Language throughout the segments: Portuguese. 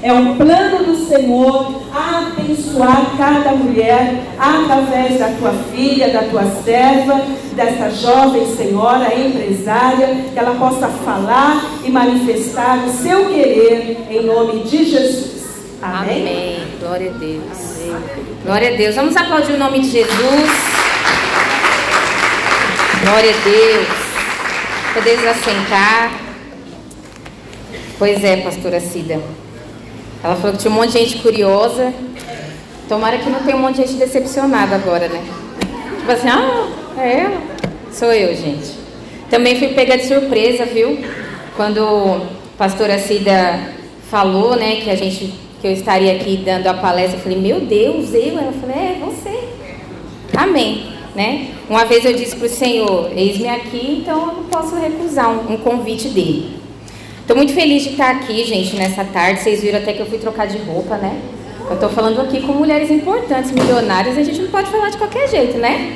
É um plano do Senhor abençoar cada mulher através da tua filha, da tua serva, dessa jovem senhora empresária, que ela possa falar e manifestar o seu querer em nome de Jesus. Amém? Amém. Glória a Deus. Glória a Deus. Vamos aplaudir o nome de Jesus. Glória a Deus. Podemos assentar. Pois é, pastora Cida. Ela falou que tinha um monte de gente curiosa. Tomara que não tenha um monte de gente decepcionada agora, né? Tipo assim, é ela? Sou eu, gente. Também fui pega de surpresa, viu? Quando a pastora Cida falou, né, que eu estaria aqui dando a palestra, eu falei, meu Deus, eu? Ela falou, é você. Amém, né? Uma vez eu disse para o Senhor, eis-me aqui, então eu não posso recusar um convite dele. Estou muito feliz de estar aqui, gente, nessa tarde. Vocês viram até que eu fui trocar de roupa, né? Eu estou falando aqui com mulheres importantes, milionárias. A gente não pode falar de qualquer jeito, né?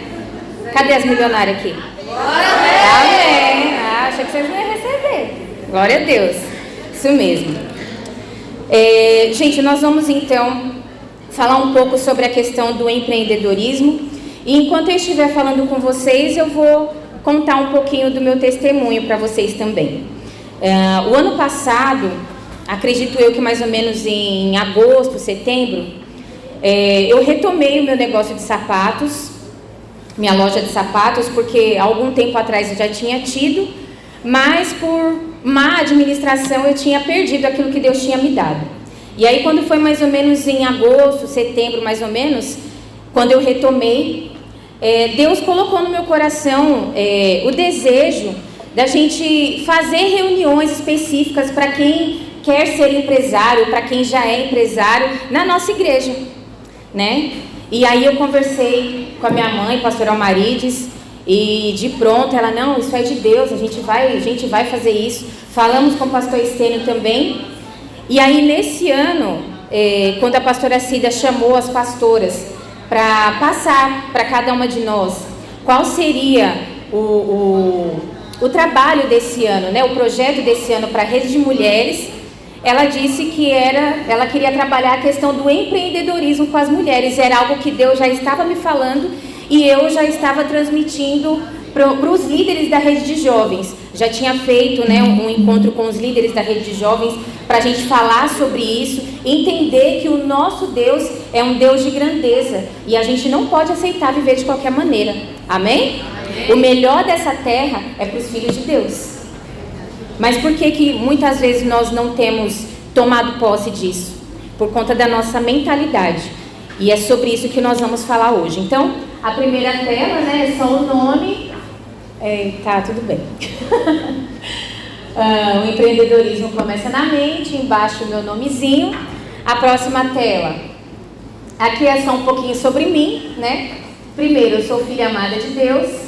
Cadê as milionárias aqui? Amém! Achei que vocês não iam receber. Glória a Deus. Isso mesmo. Gente, nós vamos então falar um pouco sobre a questão do empreendedorismo. E enquanto eu estiver falando com vocês, eu vou contar um pouquinho do meu testemunho para vocês também. O ano passado, acredito eu que mais ou menos em agosto, setembro, eu retomei o meu negócio de sapatos, minha loja de sapatos, porque há algum tempo atrás eu já tinha tido, mas por má administração eu tinha perdido aquilo que Deus tinha me dado. E aí quando foi mais ou menos em agosto, setembro mais ou menos, quando eu retomei, Deus colocou no meu coração o desejo da gente fazer reuniões específicas para quem quer ser empresário, para quem já é empresário, na nossa igreja, né? E aí eu conversei com a minha mãe, pastora Almarides, e de pronto ela, não, isso é de Deus, a gente vai fazer isso. Falamos com o pastor Estênio também. E aí nesse ano, quando a pastora Cida chamou as pastoras para passar para cada uma de nós qual seria o trabalho desse ano, né, o projeto desse ano para a rede de mulheres, ela disse que ela queria trabalhar a questão do empreendedorismo com as mulheres. Era algo que Deus já estava me falando e eu já estava transmitindo para os líderes da rede de jovens. Já tinha feito, né, um encontro com os líderes da rede de jovens para a gente falar sobre isso, entender que o nosso Deus é um Deus de grandeza e a gente não pode aceitar viver de qualquer maneira. Amém? O melhor dessa terra é para os filhos de Deus. Mas por que muitas vezes nós não temos tomado posse disso? Por conta da nossa mentalidade. E é sobre isso que nós vamos falar hoje. Então, a primeira tela, né, é só o nome. Tá, tudo bem. O empreendedorismo começa na mente, embaixo o meu nomezinho. A próxima tela. Aqui é só um pouquinho sobre mim, né? Primeiro, eu sou filha amada de Deus.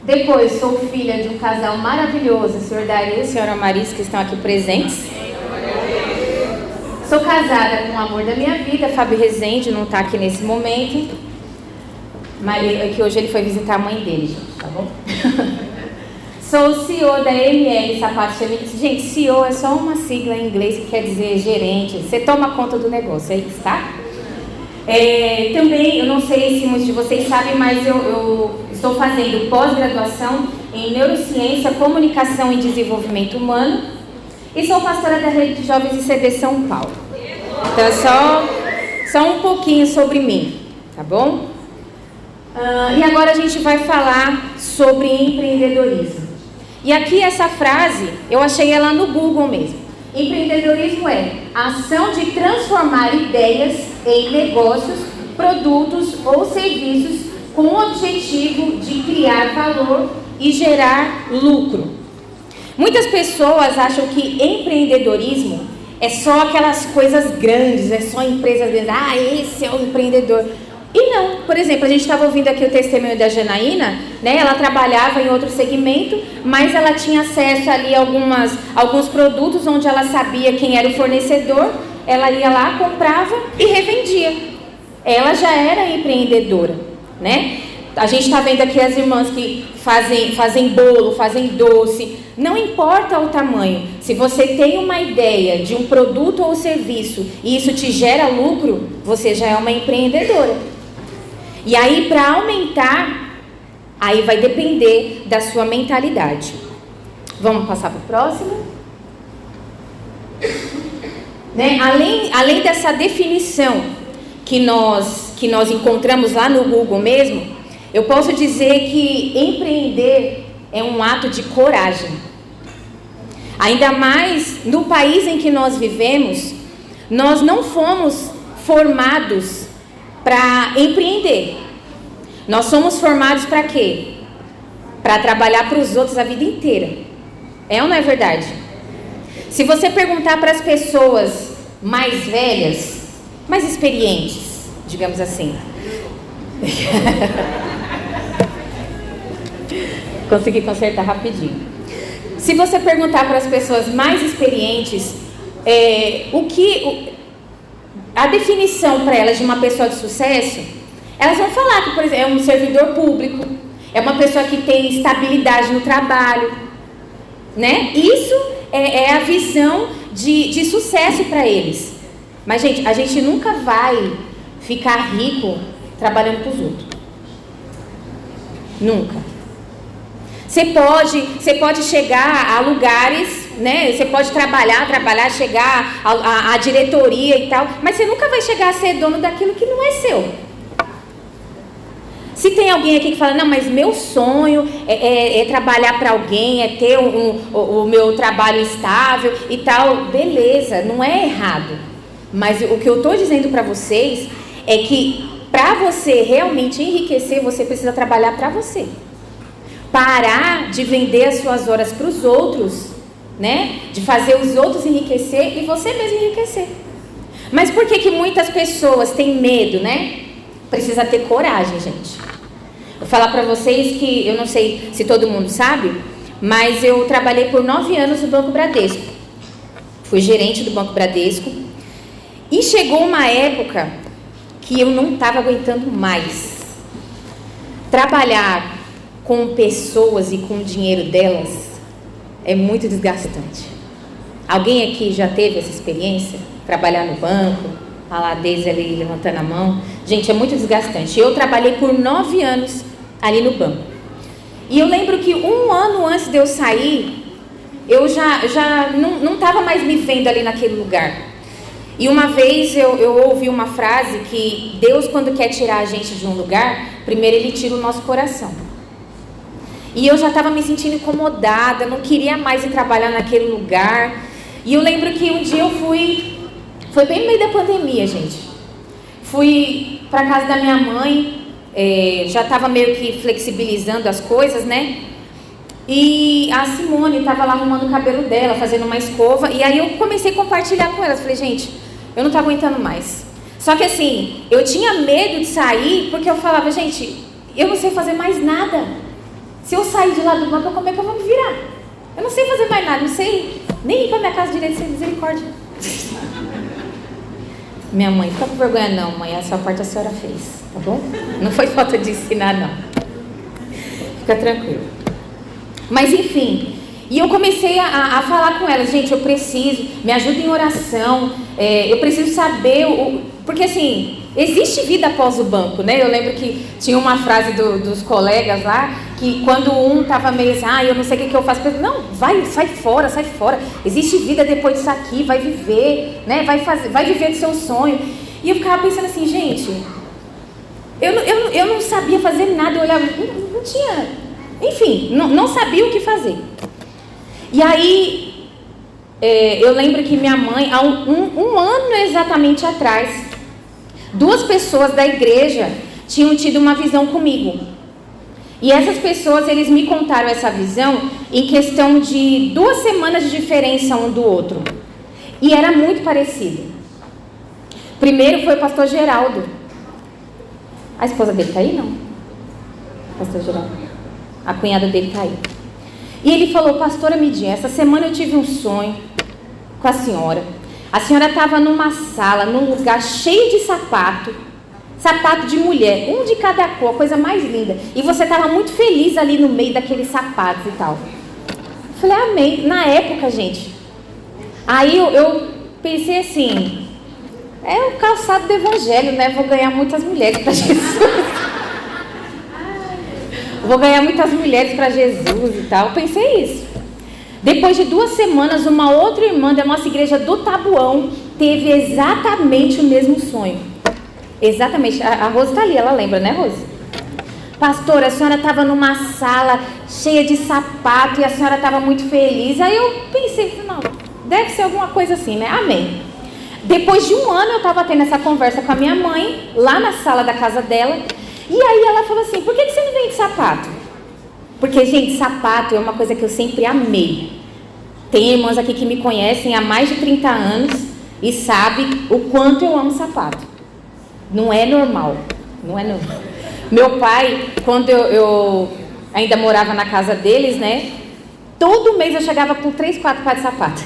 Depois, sou filha de um casal maravilhoso, o senhor Dario e a senhora Maris, que estão aqui presentes. Sou casada com o amor da minha vida, Fábio Rezende, não está aqui nesse momento. Mas que hoje ele foi visitar a mãe dele, gente, tá bom? Sou CEO da ML Sapatos Femininos. Gente, CEO é só uma sigla em inglês que quer dizer gerente. Você toma conta do negócio, é isso, tá? Também, eu não sei se muitos de vocês sabem, mas eu estou fazendo pós-graduação em Neurociência, Comunicação e Desenvolvimento Humano e sou pastora da Rede de Jovens ICB São Paulo. Então é só um pouquinho sobre mim, tá bom? E agora a gente vai falar sobre empreendedorismo. E aqui essa frase, eu achei ela no Google mesmo. Empreendedorismo é a ação de transformar ideias em negócios, produtos ou serviços com o objetivo de criar valor e gerar lucro. Muitas pessoas acham que empreendedorismo é só aquelas coisas grandes, é só empresas grandes. Esse é o empreendedor. E não, por exemplo, a gente estava ouvindo aqui o testemunho da Janaína, né? Ela trabalhava em outro segmento, mas ela tinha acesso ali a alguns produtos onde ela sabia quem era o fornecedor, ela ia lá, comprava e revendia. Ela já era empreendedora, né? A gente está vendo aqui as irmãs que fazem bolo, fazem doce, não importa o tamanho, se você tem uma ideia de um produto ou serviço e isso te gera lucro, você já é uma empreendedora. E aí, para aumentar, aí vai depender da sua mentalidade. Vamos passar para o próximo? Né? Além dessa definição que nós encontramos lá no Google mesmo, eu posso dizer que empreender é um ato de coragem. Ainda mais no país em que nós vivemos, nós não fomos formados para empreender. Nós somos formados para quê? Para trabalhar para os outros a vida inteira. É ou não é verdade? Se você perguntar para as pessoas mais velhas, mais experientes, digamos assim. Consegui consertar rapidinho. Se você perguntar para as pessoas mais experientes, a definição para elas de uma pessoa de sucesso, elas vão falar que, por exemplo, é um servidor público, é uma pessoa que tem estabilidade no trabalho, né? Isso é a visão de sucesso para eles. Mas, gente, a gente nunca vai ficar rico trabalhando para os outros. Nunca. Você pode chegar a lugares, né? Você pode trabalhar, chegar à diretoria e tal, mas você nunca vai chegar a ser dono daquilo que não é seu. Se tem alguém aqui que fala, não, mas meu sonho é trabalhar para alguém, é ter o meu trabalho estável e tal, beleza, não é errado. Mas o que eu estou dizendo para vocês é que para você realmente enriquecer, você precisa trabalhar para você. Parar de vender as suas horas para os outros, né? De fazer os outros enriquecer e você mesmo enriquecer. Mas por que muitas pessoas têm medo, né? Precisa ter coragem, gente. Vou falar para vocês que, eu não sei se todo mundo sabe, mas eu trabalhei por 9 anos no Banco Bradesco. Fui gerente do Banco Bradesco. E chegou uma época que eu não estava aguentando mais. Trabalhar com pessoas e com o dinheiro delas é muito desgastante. Alguém aqui já teve essa experiência? Trabalhar no banco? Olha lá a Deise ali levantando a mão. Gente, é muito desgastante. Eu trabalhei por 9 anos ali no banco. E eu lembro que 1 ano antes de eu sair, eu já não estava mais me vendo ali naquele lugar. E uma vez eu ouvi uma frase que Deus, quando quer tirar a gente de um lugar, primeiro Ele tira o nosso coração. E eu já estava me sentindo incomodada, não queria mais ir trabalhar naquele lugar. E eu lembro que um dia eu foi bem no meio da pandemia, gente. Fui para casa da minha mãe, já estava meio que flexibilizando as coisas, né? E a Simone estava lá arrumando o cabelo dela, fazendo uma escova. E aí eu comecei a compartilhar com ela. Falei, gente, eu não estou aguentando mais. Só que assim, eu tinha medo de sair, porque eu falava, gente, eu não sei fazer mais nada. Se eu sair de lá do banco, como é que eu vou me virar? Eu não sei fazer mais nada, não sei nem ir para minha casa direito, sem misericórdia. Minha mãe, fica com vergonha não, mãe, essa parte a senhora fez, tá bom? Não foi falta de ensinar, não. Fica tranquilo. Mas enfim, e eu comecei a falar com ela, gente, eu preciso, me ajuda em oração, eu preciso saber, porque assim, existe vida após o banco, né? Eu lembro que tinha uma frase dos colegas lá, que quando um estava meio assim, eu não sei o que eu faço, eu, não, sai fora, existe vida depois disso aqui, vai viver, né? Vai viver do seu sonho. E eu ficava pensando assim, gente, eu não sabia fazer nada, eu olhava, não tinha, enfim, não sabia o que fazer. E aí, eu lembro que minha mãe, há um ano exatamente atrás, 2 pessoas da igreja tinham tido uma visão comigo. E essas pessoas, eles me contaram essa visão em questão de 2 semanas de diferença um do outro. E era muito parecido. Primeiro foi o pastor Geraldo. A esposa dele está aí, não? Pastor Geraldo. A cunhada dele está aí. E ele falou, pastora Midinha, essa semana eu tive um sonho com a senhora. A senhora estava numa sala, num lugar cheio de sapato de mulher, um de cada cor, coisa mais linda. E você estava muito feliz ali no meio daqueles sapatos e tal. Falei, amém. Na época, gente, aí eu pensei assim, é o calçado do evangelho, né? Vou ganhar muitas mulheres para Jesus. Vou ganhar muitas mulheres para Jesus e tal. Eu pensei isso. Depois de 2 semanas, uma outra irmã da nossa igreja do Tabuão teve exatamente o mesmo sonho. Exatamente. A Rose está ali, ela lembra, né, Rose? Pastora, a senhora estava numa sala cheia de sapato e a senhora estava muito feliz. Aí eu pensei, não, deve ser alguma coisa assim, né? Amém. Depois de 1 ano eu estava tendo essa conversa com a minha mãe, lá na sala da casa dela. E aí ela falou assim, por que você não vende sapato? Porque, gente, sapato é uma coisa que eu sempre amei. Tem irmãs aqui que me conhecem há mais de 30 anos e sabem o quanto eu amo sapato. Não é normal, não é normal. Meu pai, quando eu ainda morava na casa deles, né? Todo mês eu chegava com 3, 4 pares de sapato.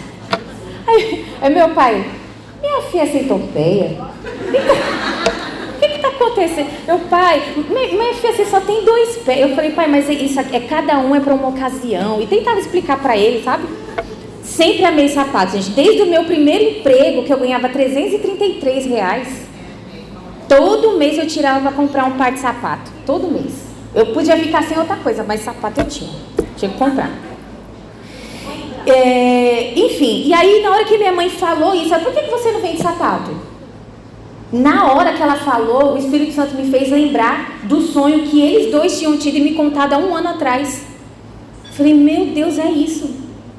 Aí meu pai, minha filha centopeia. O que está acontecendo? Meu pai, minha filha, você só tem 2 pés. Eu falei, pai, mas isso aqui, cada um é para uma ocasião. E tentava explicar para ele, sabe? Sempre amei sapatos, gente. Desde o meu primeiro emprego, que eu ganhava R$333, todo mês eu tirava para comprar um par de sapato. Todo mês. Eu podia ficar sem outra coisa, mas sapato eu tinha. Tinha que comprar. Enfim, e aí na hora que minha mãe falou isso, por que você não vende sapato? Na hora que ela falou, o Espírito Santo me fez lembrar do sonho que eles dois tinham tido e me contado há 1 ano atrás. Falei, meu Deus, é isso,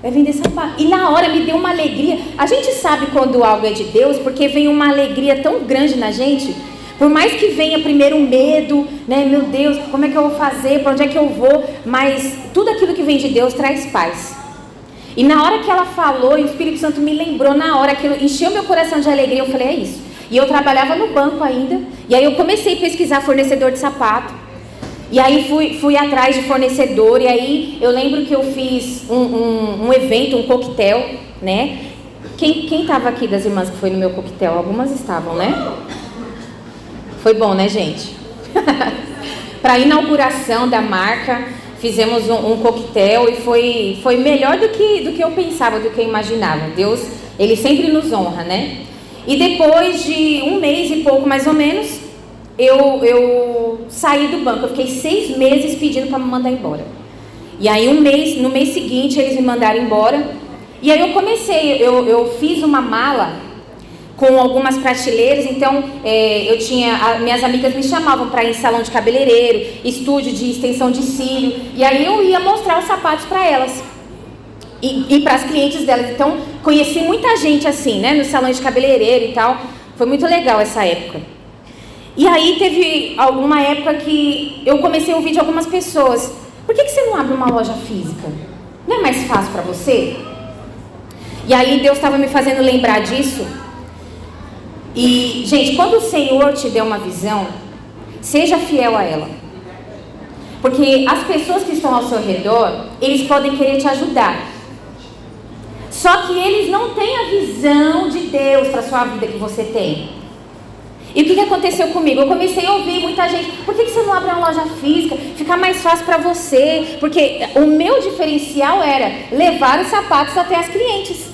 é vender sapato. E na hora me deu uma alegria. A gente sabe quando algo é de Deus, porque vem uma alegria tão grande na gente. Por mais que venha primeiro um medo, né? Meu Deus, como é que eu vou fazer? Para onde é que eu vou? Mas tudo aquilo que vem de Deus traz paz. E na hora que ela falou, e o Espírito Santo me lembrou, na hora que encheu meu coração de alegria, eu falei, é isso. E eu trabalhava no banco ainda, e aí eu comecei a pesquisar fornecedor de sapato. E aí fui atrás de fornecedor, e aí eu lembro que eu fiz um evento, um coquetel, né? Quem estava aqui das irmãs que foi no meu coquetel? Algumas estavam, né? Foi bom, né, gente? Para a inauguração da marca, fizemos um coquetel e foi melhor do que eu pensava, do que eu imaginava. Deus, Ele sempre nos honra, né? E depois de 1 mês e pouco, mais ou menos, eu saí do banco. Eu fiquei 6 meses pedindo para me mandar embora. E aí no mês seguinte, eles me mandaram embora. E aí eu comecei, eu fiz uma mala com algumas prateleiras. Então, minhas amigas me chamavam para ir em salão de cabeleireiro, estúdio de extensão de cílio. E aí eu ia mostrar os sapatos para elas. E para as clientes delas. Então, conheci muita gente assim, né? No salão de cabeleireiro e tal. Foi muito legal essa época. E aí teve alguma época que eu comecei a ouvir de algumas pessoas, por que você não abre uma loja física? Não é mais fácil para você? E aí Deus estava me fazendo lembrar disso. E, gente, quando o Senhor te der uma visão, seja fiel a ela. Porque as pessoas que estão ao seu redor, eles podem querer te ajudar. Só que eles não têm a visão de Deus para a sua vida que você tem. E o que aconteceu comigo? Eu comecei a ouvir muita gente, por que você não abre uma loja física? Fica mais fácil para você. Porque o meu diferencial era levar os sapatos até as clientes.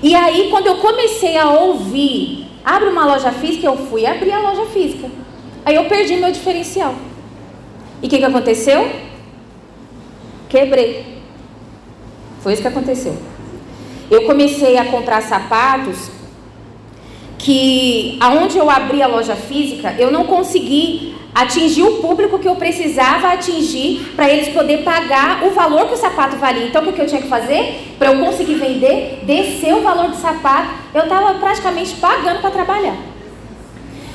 E aí, quando eu comecei a ouvir, abre uma loja física, eu fui abrir a loja física. Aí eu perdi meu diferencial. E o que aconteceu? Quebrei. Foi isso que aconteceu. Eu comecei a comprar sapatos que, aonde eu abri a loja física, eu não consegui atingir o público que eu precisava atingir para eles poderem pagar o valor que o sapato valia. Então, o que eu tinha que fazer? Para eu conseguir vender, descer o valor do sapato, eu estava praticamente pagando para trabalhar.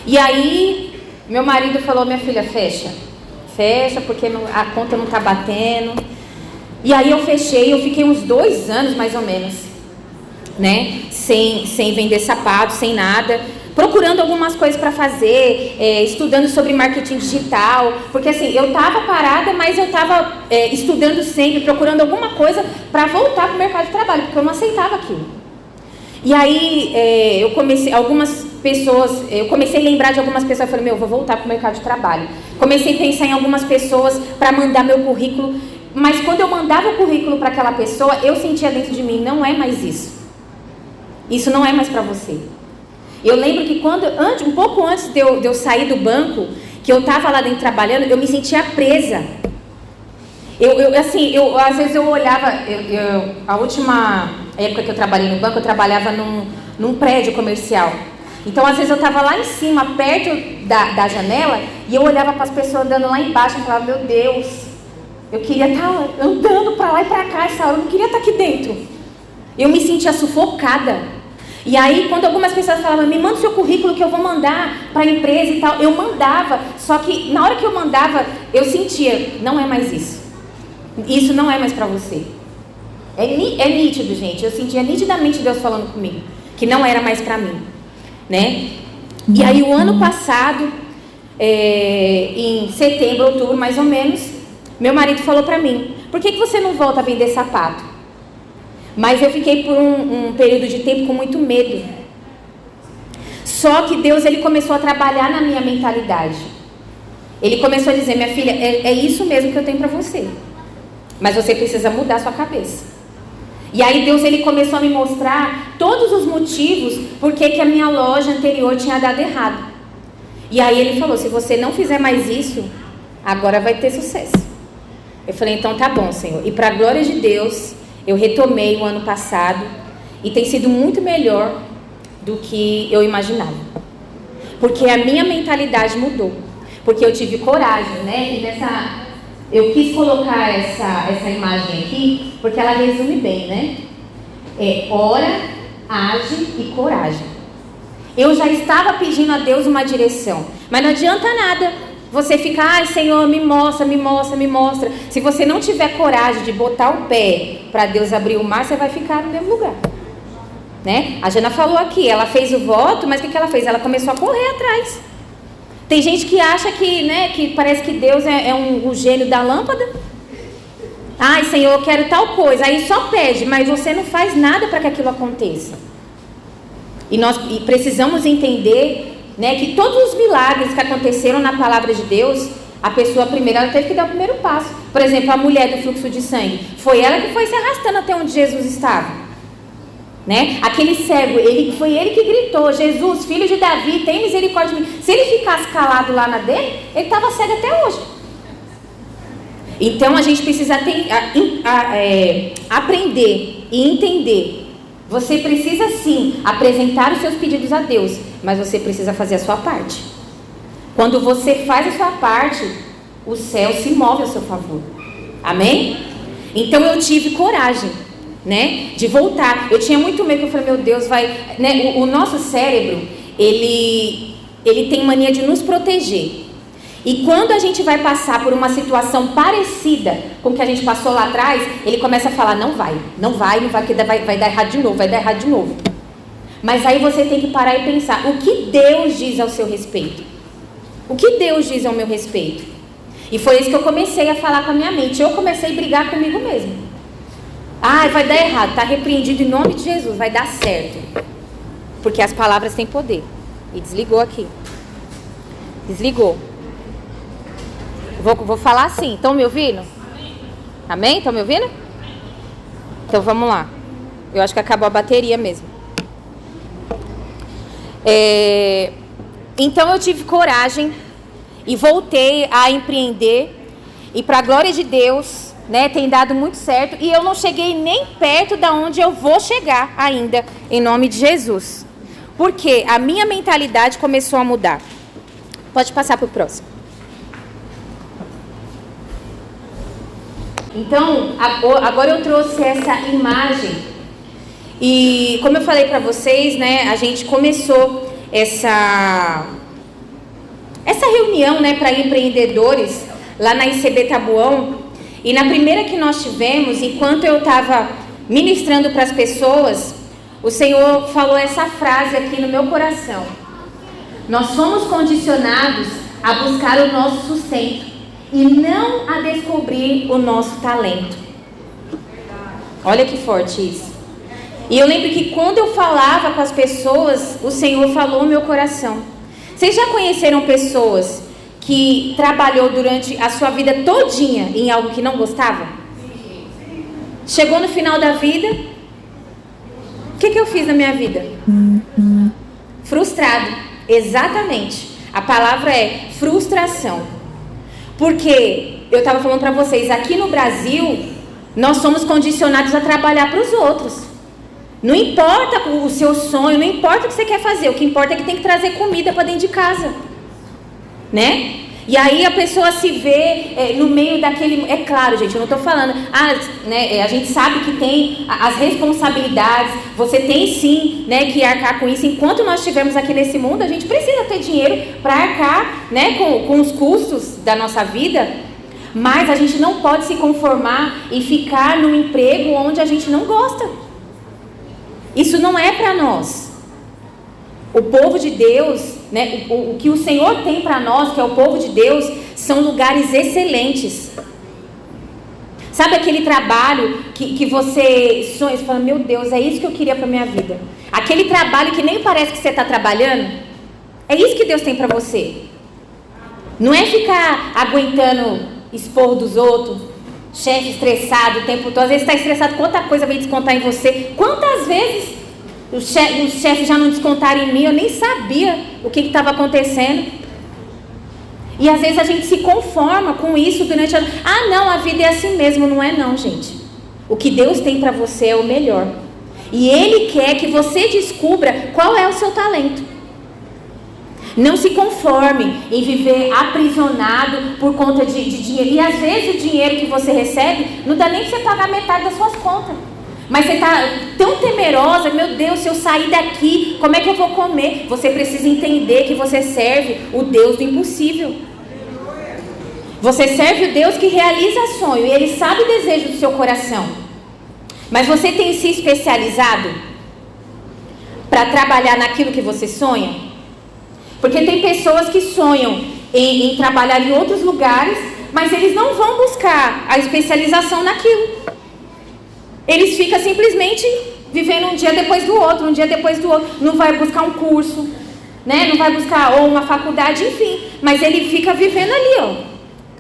E aí, meu marido falou, minha filha, fecha, porque a conta não está batendo. E aí eu fechei, eu fiquei uns 2 anos mais ou menos, né, sem vender sapatos, sem nada, procurando algumas coisas para fazer, estudando sobre marketing digital, porque assim, eu estava parada, mas eu estava estudando sempre, procurando alguma coisa para voltar para o mercado de trabalho, porque eu não aceitava aquilo. E aí eu comecei a lembrar de algumas pessoas, eu falei, vou voltar para o mercado de trabalho. Comecei a pensar em algumas pessoas para mandar meu currículo. Mas quando eu mandava o currículo para aquela pessoa, eu sentia dentro de mim, não é mais isso. Isso não é mais para você. Eu lembro que um pouco antes de eu sair do banco, que eu estava lá dentro trabalhando, eu me sentia presa. Às vezes eu olhava, a última época que eu trabalhei no banco, eu trabalhava num prédio comercial. Então, às vezes eu estava lá em cima, perto da janela, e eu olhava para as pessoas andando lá embaixo e falava, meu Deus, eu queria estar andando para lá e para cá essa hora, eu não queria estar aqui dentro. Eu me sentia sufocada. E aí, quando algumas pessoas falavam, me manda o seu currículo que eu vou mandar para a empresa e tal, eu mandava, só que na hora que eu mandava, eu sentia, não é mais isso. Isso não é mais para você. É nítido, gente. Eu sentia nitidamente Deus falando comigo, que não era mais para mim, né? E aí, o ano passado, em setembro, outubro, mais ou menos, meu marido falou para mim, por que você não volta a vender sapato? Mas eu fiquei por um período de tempo com muito medo. Só que Deus, ele começou a trabalhar na minha mentalidade. Ele começou a dizer, minha filha, é isso mesmo que eu tenho para você. Mas você precisa mudar a sua cabeça. E aí Deus, ele começou a me mostrar todos os motivos por que a minha loja anterior tinha dado errado. E aí ele falou, se você não fizer mais isso, agora vai ter sucesso. Eu falei, então tá bom, Senhor. E para a glória de Deus, eu retomei o ano passado e tem sido muito melhor do que eu imaginava. Porque a minha mentalidade mudou. Porque eu tive coragem, né? E eu quis colocar essa imagem aqui, porque ela resume bem, né? Ora, age e coragem. Eu já estava pedindo a Deus uma direção, mas não adianta nada você ficar, ai Senhor, me mostra, me mostra, me mostra. Se você não tiver coragem de botar o pé para Deus abrir o mar, você vai ficar no mesmo lugar, né? A Jana falou aqui, ela fez o voto, mas o que ela fez? Ela começou a correr atrás. Tem gente que acha que, né, que parece que Deus é um gênio da lâmpada. Ai Senhor, eu quero tal coisa. Aí só pede, mas você não faz nada para que aquilo aconteça. E nós precisamos entender, né, que todos os milagres que aconteceram na palavra de Deus, a pessoa primeiro, ela teve que dar o primeiro passo. Por exemplo, a mulher do fluxo de sangue, foi ela que foi se arrastando até onde Jesus estava, né? Aquele cego, foi ele que gritou, Jesus, filho de Davi, tem misericórdia de mim. Se ele ficasse calado lá na dele, ele estava cego até hoje. Então a gente precisa aprender e entender. Você precisa sim apresentar os seus pedidos a Deus, mas você precisa fazer a sua parte. Quando você faz a sua parte, o céu se move a seu favor. Amém? Então eu tive coragem, né, de voltar. Eu tinha muito medo, eu falei, meu Deus, né, o nosso cérebro, ele tem mania de nos proteger. E quando a gente vai passar por uma situação parecida com o que a gente passou lá atrás, ele começa a falar, não vai, que vai dar errado de novo. Mas aí você tem que parar e pensar, o que Deus diz ao seu respeito? O que Deus diz ao meu respeito? E foi isso que eu comecei a falar com a minha mente. Eu comecei a brigar comigo mesmo. Vai dar errado, está repreendido em nome de Jesus, vai dar certo. Porque as palavras têm poder. E desligou aqui. Desligou. Vou falar assim, estão me ouvindo? Amém? Estão me ouvindo? Então vamos lá. Eu acho que acabou a bateria mesmo. Então eu tive coragem e voltei a empreender. E para a glória de Deus, né, tem dado muito certo. E eu não cheguei nem perto da onde eu vou chegar ainda, em nome de Jesus. Porque a minha mentalidade começou a mudar. Pode passar para o próximo. Então, agora eu trouxe essa imagem e, como eu falei para vocês, né, a gente começou essa reunião, né, para empreendedores lá na ICB Taboão. E na primeira que nós tivemos, enquanto eu estava ministrando para as pessoas, o Senhor falou essa frase aqui no meu coração: nós somos condicionados a buscar o nosso sustento e não a descobrir o nosso talento. Olha que forte isso. E eu lembro que quando eu falava com as pessoas, o Senhor falou no meu coração. Vocês já conheceram pessoas que trabalhou durante a sua vida todinha em algo que não gostava? Chegou no final da vida, o que eu fiz na minha vida? Frustrado, exatamente. A palavra é frustração. Porque, eu estava falando para vocês, aqui no Brasil, nós somos condicionados a trabalhar para os outros. Não importa o seu sonho, não importa o que você quer fazer, o que importa é que tem que trazer comida para dentro de casa, né? E aí a pessoa se vê no meio daquele... É claro, gente, eu não estou falando... a gente sabe que tem as responsabilidades, você tem sim, né, que arcar com isso. Enquanto nós estivermos aqui nesse mundo, a gente precisa ter dinheiro para arcar, né, com os custos da nossa vida. Mas a gente não pode se conformar e ficar num emprego onde a gente não gosta. Isso não é para nós. O povo de Deus, né, o que o Senhor tem para nós, que é o povo de Deus, são lugares excelentes. Sabe aquele trabalho que você sonha, você fala, meu Deus, é isso que eu queria para minha vida. Aquele trabalho que nem parece que você está trabalhando, é isso que Deus tem para você. Não é ficar aguentando expor dos outros, chefe estressado o tempo todo. Às vezes está estressado, quanta coisa vem descontar em você. Quantas vezes os chefes já não descontaram em mim, eu nem sabia o que estava acontecendo. E às vezes a gente se conforma com isso durante a... não, a vida é assim mesmo. Não é não, gente. O que Deus tem para você é o melhor. E Ele quer que você descubra qual é o seu talento. Não se conforme em viver aprisionado por conta de dinheiro. E às vezes o dinheiro que você recebe não dá nem para você pagar metade das suas contas. Mas você está tão temerosa, meu Deus, se eu sair daqui, como é que eu vou comer? Você precisa entender que você serve o Deus do impossível. Você serve o Deus que realiza sonho e Ele sabe o desejo do seu coração. Mas você tem se especializado para trabalhar naquilo que você sonha? Porque tem pessoas que sonham em trabalhar em outros lugares, mas eles não vão buscar a especialização naquilo. Eles ficam simplesmente vivendo um dia depois do outro, um dia depois do outro. Não vai buscar um curso, né? Não vai buscar ou uma faculdade, enfim. Mas ele fica vivendo ali,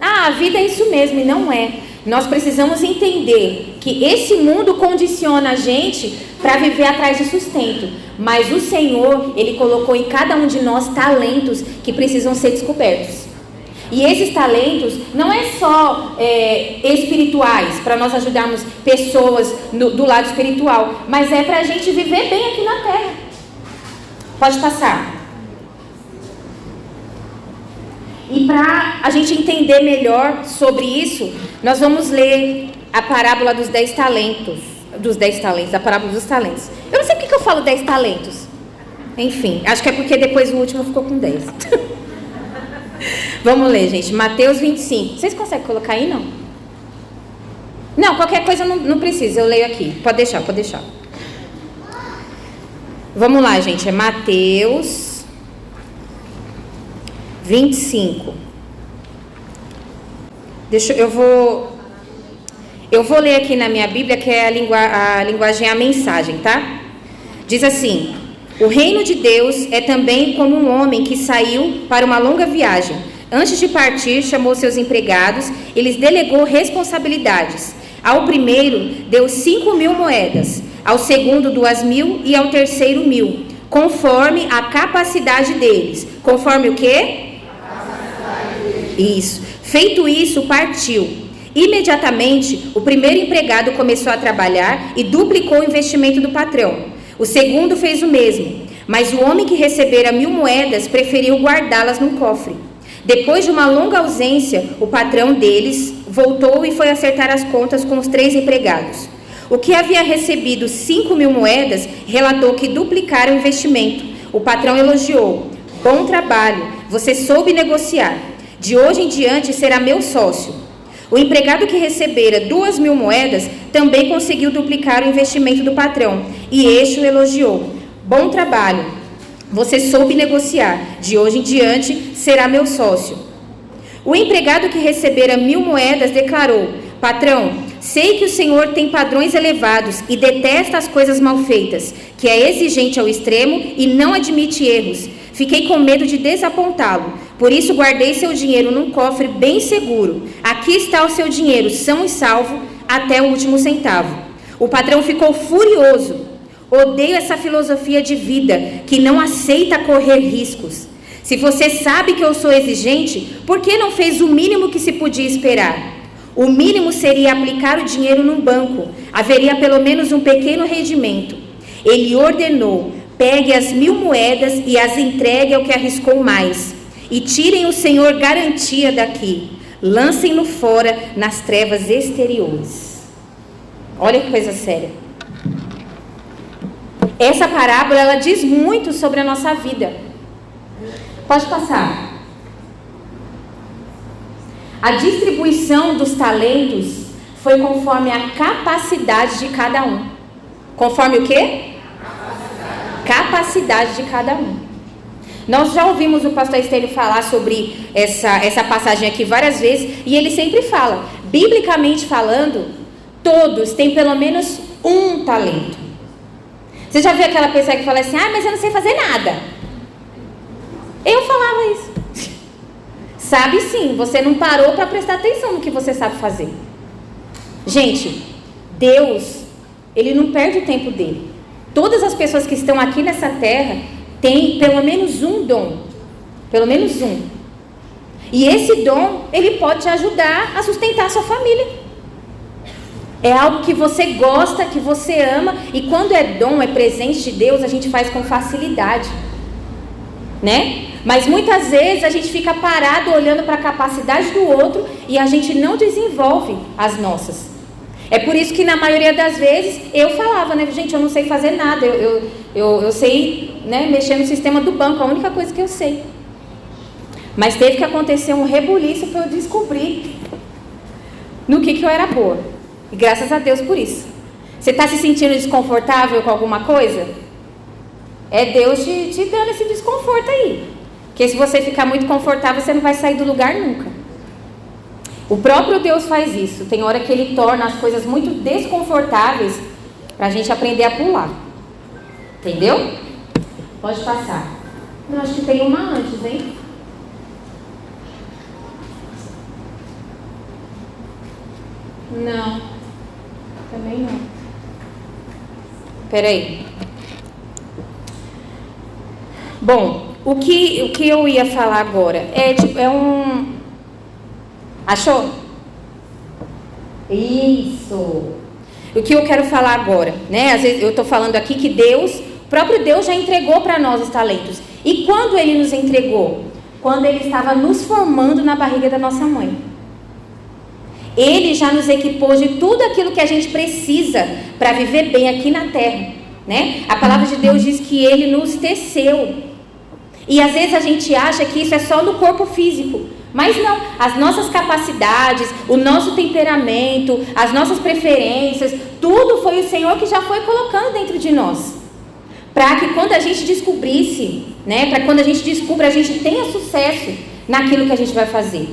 a vida é isso mesmo, e não é. Nós precisamos entender que esse mundo condiciona a gente para viver atrás de sustento. Mas o Senhor, Ele colocou em cada um de nós talentos que precisam ser descobertos. E esses talentos não é só espirituais, para nós ajudarmos pessoas do lado espiritual, mas é para a gente viver bem aqui na terra. Pode passar. E para a gente entender melhor sobre isso, nós vamos ler a parábola dos 10 talentos. A parábola dos talentos. Eu não sei porque eu falo 10 talentos. Enfim, acho que é porque depois o último ficou com 10. Vamos ler, gente. Mateus 25. Vocês conseguem colocar aí, não? Não, qualquer coisa não precisa, eu leio aqui. Pode deixar. Vamos lá, gente. É Mateus 25. Eu vou ler aqui na minha Bíblia, que é a linguagem, a mensagem, tá? Diz assim: o reino de Deus é também como um homem que saiu para uma longa viagem. Antes de partir, chamou seus empregados e lhes delegou responsabilidades. Ao primeiro, deu 5.000 moedas, ao segundo 2.000 e ao terceiro 1.000, conforme a capacidade deles. Conforme o quê? Isso. Feito isso, partiu. Imediatamente, o primeiro empregado começou a trabalhar e duplicou o investimento do patrão. O segundo fez o mesmo, mas o homem que recebera 1.000 moedas preferiu guardá-las num cofre. Depois de uma longa ausência, o patrão deles voltou e foi acertar as contas com os 3 empregados. O que havia recebido 5.000 moedas relatou que duplicaram o investimento. O patrão elogiou: bom trabalho, você soube negociar. De hoje em diante será meu sócio. O empregado que recebera 2.000 moedas também conseguiu duplicar o investimento do patrão, e este o elogiou: bom trabalho, você soube negociar. De hoje em diante será meu sócio. O empregado que recebera 1.000 moedas declarou: patrão, sei que o senhor tem padrões elevados e detesta as coisas mal feitas, que é exigente ao extremo e não admite erros. Fiquei com medo de desapontá-lo. Por isso guardei seu dinheiro num cofre bem seguro. Aqui está o seu dinheiro, são e salvo. até o último centavo. O patrão ficou furioso. Odeio essa filosofia de vida que não aceita correr riscos. Se você sabe que eu sou exigente, por que não fez o mínimo que se podia esperar? O mínimo seria aplicar o dinheiro num banco. Haveria pelo menos um pequeno rendimento. Ele ordenou: pegue as 1.000 moedas e as entregue ao que arriscou mais. E tirem o senhor garantia daqui. Lancem-no fora nas trevas exteriores. Olha que coisa séria. Essa parábola, ela diz muito sobre a nossa vida. Pode passar. A distribuição dos talentos foi conforme a capacidade de cada um. Conforme o quê? Capacidade de cada um. Nós já ouvimos o pastor Estênio falar sobre essa passagem aqui várias vezes, e ele sempre fala, biblicamente falando, todos têm pelo menos um talento. Você já viu aquela pessoa que fala assim, mas eu não sei fazer nada? Eu falava isso. Sabe sim, você não parou para prestar atenção no que você sabe fazer. Gente, Deus, Ele não perde o tempo dele. Todas as pessoas que estão aqui nessa terra têm pelo menos um dom. Pelo menos um. E esse dom, ele pode te ajudar a sustentar a sua família. É algo que você gosta, que você ama. E quando é dom, é presente de Deus, a gente faz com facilidade. Né? Mas muitas vezes a gente fica parado olhando para a capacidade do outro e a gente não desenvolve as nossas. É por isso que na maioria das vezes eu falava, né, gente, eu não sei fazer nada, eu sei, né, mexer no sistema do banco, a única coisa que eu sei. Mas teve que acontecer um rebuliço para eu descobrir no que eu era boa. E graças a Deus por isso. Você está se sentindo desconfortável com alguma coisa? É Deus te dando esse desconforto aí. Porque se você ficar muito confortável, você não vai sair do lugar nunca. O próprio Deus faz isso. Tem hora que Ele torna as coisas muito desconfortáveis para a gente aprender a pular. Entendeu? Pode passar. Eu acho que tem uma antes, hein? Não. Também não. Peraí. Bom, o que eu ia falar agora é um... Achou? Isso. O que eu quero falar agora, né? Às vezes eu estou falando aqui que Deus, o próprio Deus já entregou para nós os talentos. E quando Ele nos entregou? Quando Ele estava nos formando na barriga da nossa mãe. Ele já nos equipou de tudo aquilo que a gente precisa para viver bem aqui na terra, né? A palavra de Deus diz que Ele nos teceu. E às vezes a gente acha que isso é só no corpo físico. Mas não, as nossas capacidades, o nosso temperamento, as nossas preferências, tudo foi o Senhor que já foi colocando dentro de nós. Para que quando a gente descobrisse, né? Para quando a gente descubra, a gente tenha sucesso naquilo que a gente vai fazer.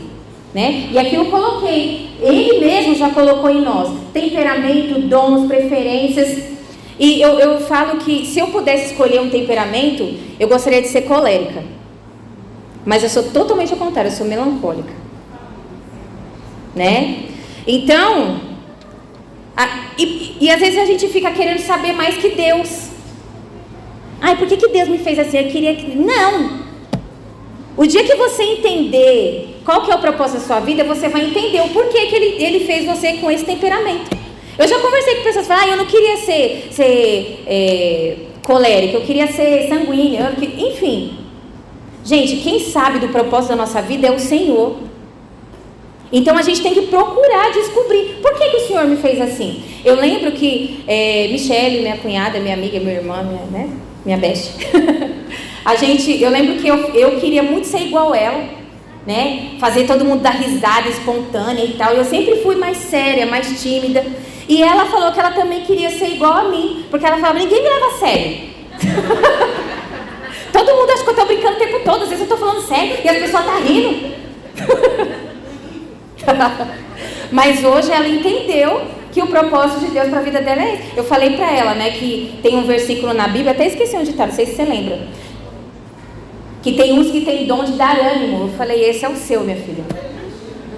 Né? E aqui eu coloquei, Ele mesmo já colocou em nós temperamento, dons, preferências. E eu falo que se eu pudesse escolher um temperamento, eu gostaria de ser colérica. Mas eu sou totalmente ao contrário, eu sou melancólica. Né? Então, e às vezes a gente fica querendo saber mais que Deus. Ai, por que Deus me fez assim? Eu queria que... Não! O dia que você entender qual que é o propósito da sua vida, você vai entender o porquê que ele fez você com esse temperamento. Eu já conversei com pessoas que falam, eu não queria ser colérica, eu queria ser sanguínea, enfim. Gente, quem sabe do propósito da nossa vida é o Senhor. Então a gente tem que procurar descobrir por que o Senhor me fez assim. Eu lembro que Michele, minha cunhada, minha amiga, minha irmã, minha best, eu lembro que eu queria muito ser igual ela, né? Fazer todo mundo dar risada espontânea e tal. Eu sempre fui mais séria, mais tímida. E ela falou que ela também queria ser igual a mim, porque ela falava, ninguém me leva a sério. Todo mundo acha que eu estou brincando o tempo todo, às vezes eu estou falando sério e as pessoas estão rindo. Mas hoje ela entendeu que o propósito de Deus para a vida dela é esse. Eu falei para ela, né, que tem um versículo na Bíblia, até esqueci onde está, não sei se você lembra, que tem uns que tem dom de dar ânimo. Eu falei, esse é o seu, minha filha.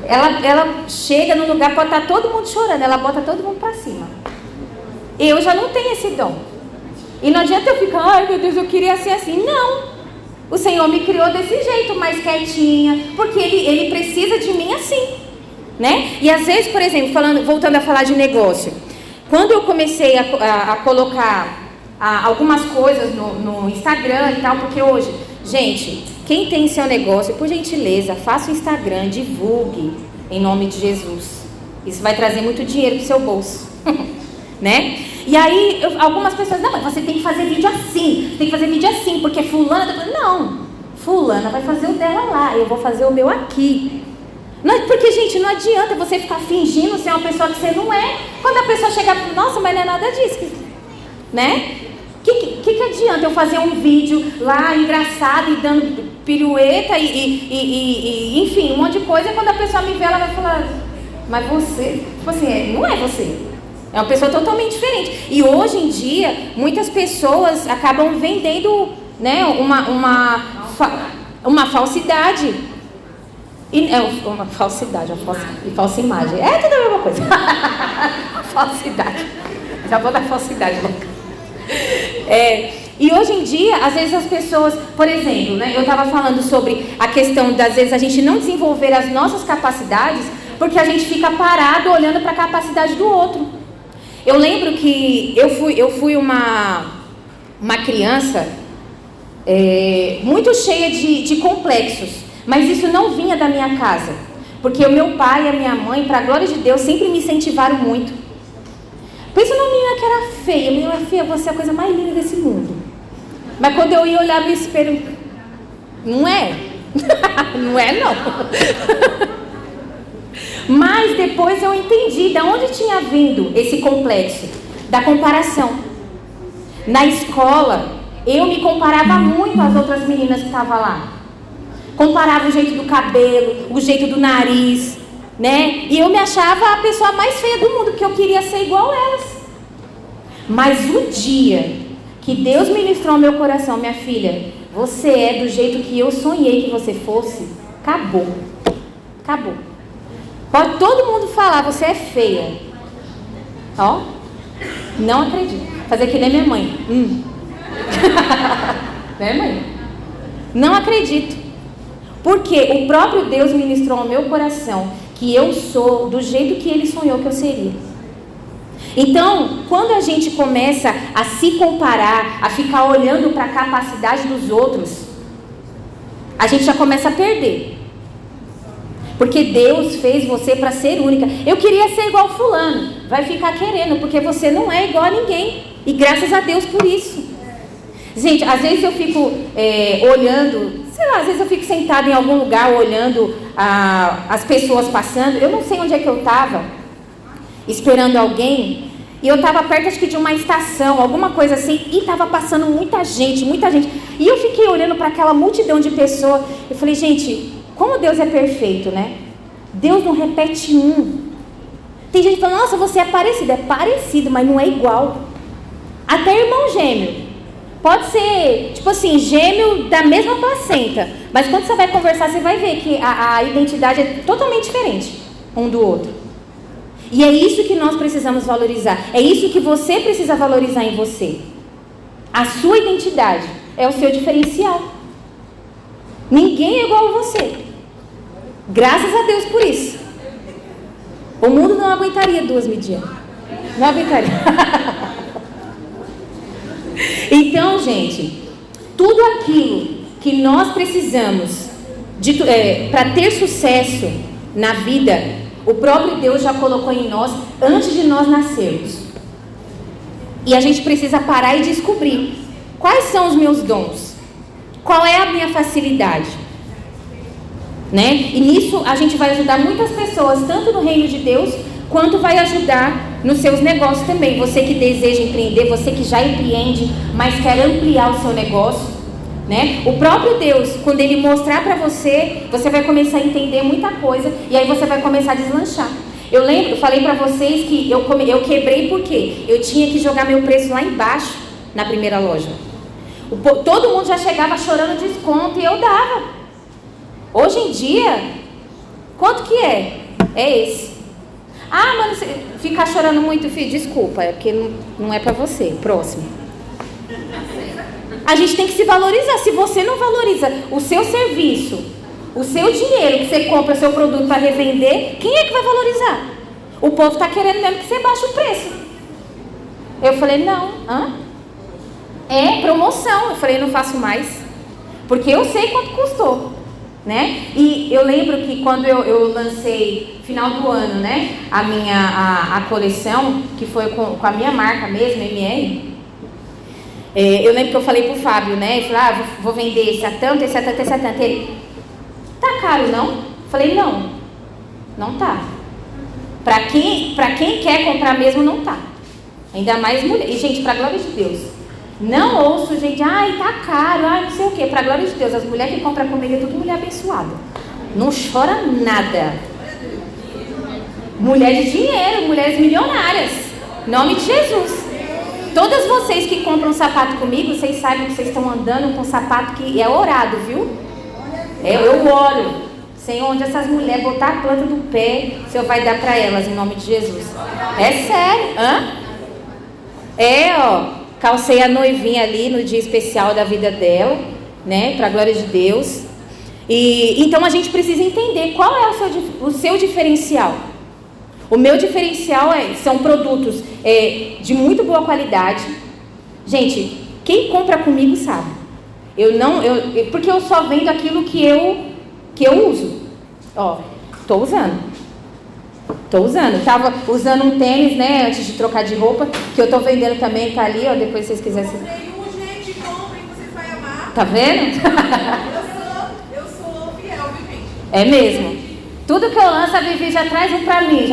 ela chega no lugar, pode estar todo mundo chorando, ela bota todo mundo para cima. Eu já não tenho esse dom. E não adianta eu ficar, ai meu Deus, eu queria ser assim. Não. O Senhor me criou desse jeito, mais quietinha, porque Ele precisa de mim assim, né? E às vezes, por exemplo, voltando a falar de negócio, quando eu comecei a colocar algumas coisas no Instagram e tal, porque hoje, gente, quem tem seu negócio, por gentileza, faça o Instagram, divulgue em nome de Jesus. Isso vai trazer muito dinheiro pro seu bolso, né? E aí, algumas pessoas, não, mas você tem que fazer vídeo assim, tem que fazer vídeo assim, porque fulana... Não, fulana vai fazer o dela lá, eu vou fazer o meu aqui. Não, porque, gente, não adianta você ficar fingindo ser uma pessoa que você não é. Quando a pessoa chegar e falar, nossa, mas não é nada disso, né? Que adianta eu fazer um vídeo lá engraçado e dando pirueta e enfim, um monte de coisa, e quando a pessoa me vê, ela vai falar, mas você, tipo assim, não é você. É uma pessoa totalmente diferente. E hoje em dia, muitas pessoas acabam vendendo, né, uma falsidade. Uma falsidade, falsa imagem. É tudo a mesma coisa. Falsidade. Já vou dar falsidade, né? E hoje em dia, às vezes as pessoas, por exemplo, né, eu estava falando sobre a questão das vezes a gente não desenvolver as nossas capacidades, porque a gente fica parado olhando para a capacidade do outro. Eu lembro que eu fui uma criança muito cheia de complexos, mas isso não vinha da minha casa, porque o meu pai e a minha mãe, para a glória de Deus, sempre me incentivaram muito. Pensa numa menina que era feia, menina feia, você é a coisa mais linda desse mundo. Mas quando eu ia olhar no espelho, não é? Não é não. Mas depois eu entendi de onde tinha vindo esse complexo, da comparação. Na escola, eu me comparava muito às outras meninas que estavam lá. Comparava o jeito do cabelo, o jeito do nariz, né? E eu me achava a pessoa mais feia do mundo, porque eu queria ser igual a elas. Mas o dia que Deus ministrou ao meu coração, minha filha, você é do jeito que eu sonhei que você fosse, acabou. Acabou. Pode todo mundo falar, você é feia. Ó, não acredito. Fazer que nem minha mãe. Né, mãe? Não acredito. Porque o próprio Deus ministrou ao meu coração que eu sou do jeito que Ele sonhou que eu seria. Então, quando a gente começa a se comparar, a ficar olhando para a capacidade dos outros, a gente já começa a perder. Porque Deus fez você para ser única. Eu queria ser igual fulano. Vai ficar querendo, porque você não é igual a ninguém. E graças a Deus por isso. Gente, às vezes eu fico olhando, sei lá, às vezes eu fico sentada em algum lugar olhando as pessoas passando. Eu não sei onde é que eu estava, esperando alguém. E eu estava perto, acho que de uma estação, alguma coisa assim. E estava passando muita gente, muita gente. E eu fiquei olhando para aquela multidão de pessoas. Eu falei, gente, como Deus é perfeito, né? Deus não repete um. Tem gente que fala, nossa, você é parecido. É parecido, mas não é igual. Até irmão gêmeo. Pode ser, tipo assim, gêmeo da mesma placenta. Mas quando você vai conversar, você vai ver que a identidade é totalmente diferente um do outro. E é isso que nós precisamos valorizar. É isso que você precisa valorizar em você. A sua identidade é o seu diferencial. Ninguém é igual a você. Graças a Deus por isso. O mundo não aguentaria 2 medianas. Não aguentaria. Então, gente, tudo aquilo que nós precisamos para ter sucesso na vida, o próprio Deus já colocou em nós antes de nós nascermos. E a gente precisa parar e descobrir quais são os meus dons, qual é a minha facilidade, né? E nisso a gente vai ajudar muitas pessoas, tanto no reino de Deus, quanto vai ajudar nos seus negócios também. Você que deseja empreender, você que já empreende, mas quer ampliar o seu negócio, né? O próprio Deus, quando Ele mostrar para você, você vai começar a entender muita coisa, e aí você vai começar a deslanchar. Eu lembro, eu falei para vocês que eu quebrei porque eu tinha que jogar meu preço lá embaixo, na primeira loja. Todo mundo já chegava chorando desconto e eu dava. Hoje em dia, quanto que é? É esse. Ah, mas você ficar chorando muito, filho, desculpa, é porque não é pra você. Próximo. A gente tem que se valorizar. Se você não valoriza o seu serviço, o seu dinheiro que você compra, seu produto para revender, quem é que vai valorizar? O povo está querendo mesmo que você baixe o preço. Eu falei, não. É promoção. Eu falei, não faço mais. Porque eu sei quanto custou, né? E eu lembro que quando eu lancei, final do ano, né? A coleção, que foi com a minha marca mesmo, MR. Eu lembro que eu falei pro Fábio, né? Eu falei, vou vender esse a tanto, esse a tanto, esse a tanto. Ele, tá caro, não? Eu falei, não tá. Pra quem quer comprar mesmo, não tá. Ainda mais mulher. E, gente, pra glória de Deus, não ouço gente, tá caro, não sei o quê. Pra glória de Deus, as mulheres que compram comigo é tudo mulher abençoada. Não chora nada. Mulher de dinheiro, mulheres milionárias. Em nome de Jesus. Todas vocês que compram sapato comigo, vocês sabem que vocês estão andando com sapato que é orado, viu? Eu oro. Senhor, onde essas mulheres botar a planta do pé, o Senhor vai dar para elas, em nome de Jesus. É sério, calcei a noivinha ali no dia especial da vida dela, né? Para a glória de Deus. E então a gente precisa entender qual é o seu diferencial. O meu diferencial são produtos de muito boa qualidade. Gente, quem compra comigo sabe. Porque eu só vendo aquilo que eu uso. Tô usando. Tava usando um tênis, né, antes de trocar de roupa, que eu tô vendendo também, tá ali, depois se vocês quiserem. Gente, comprem, vocês vão amar. Tá vendo? Eu sou fiel, viu, gente? É mesmo. Tudo que eu lanço, a Vivi já traz um pra mim.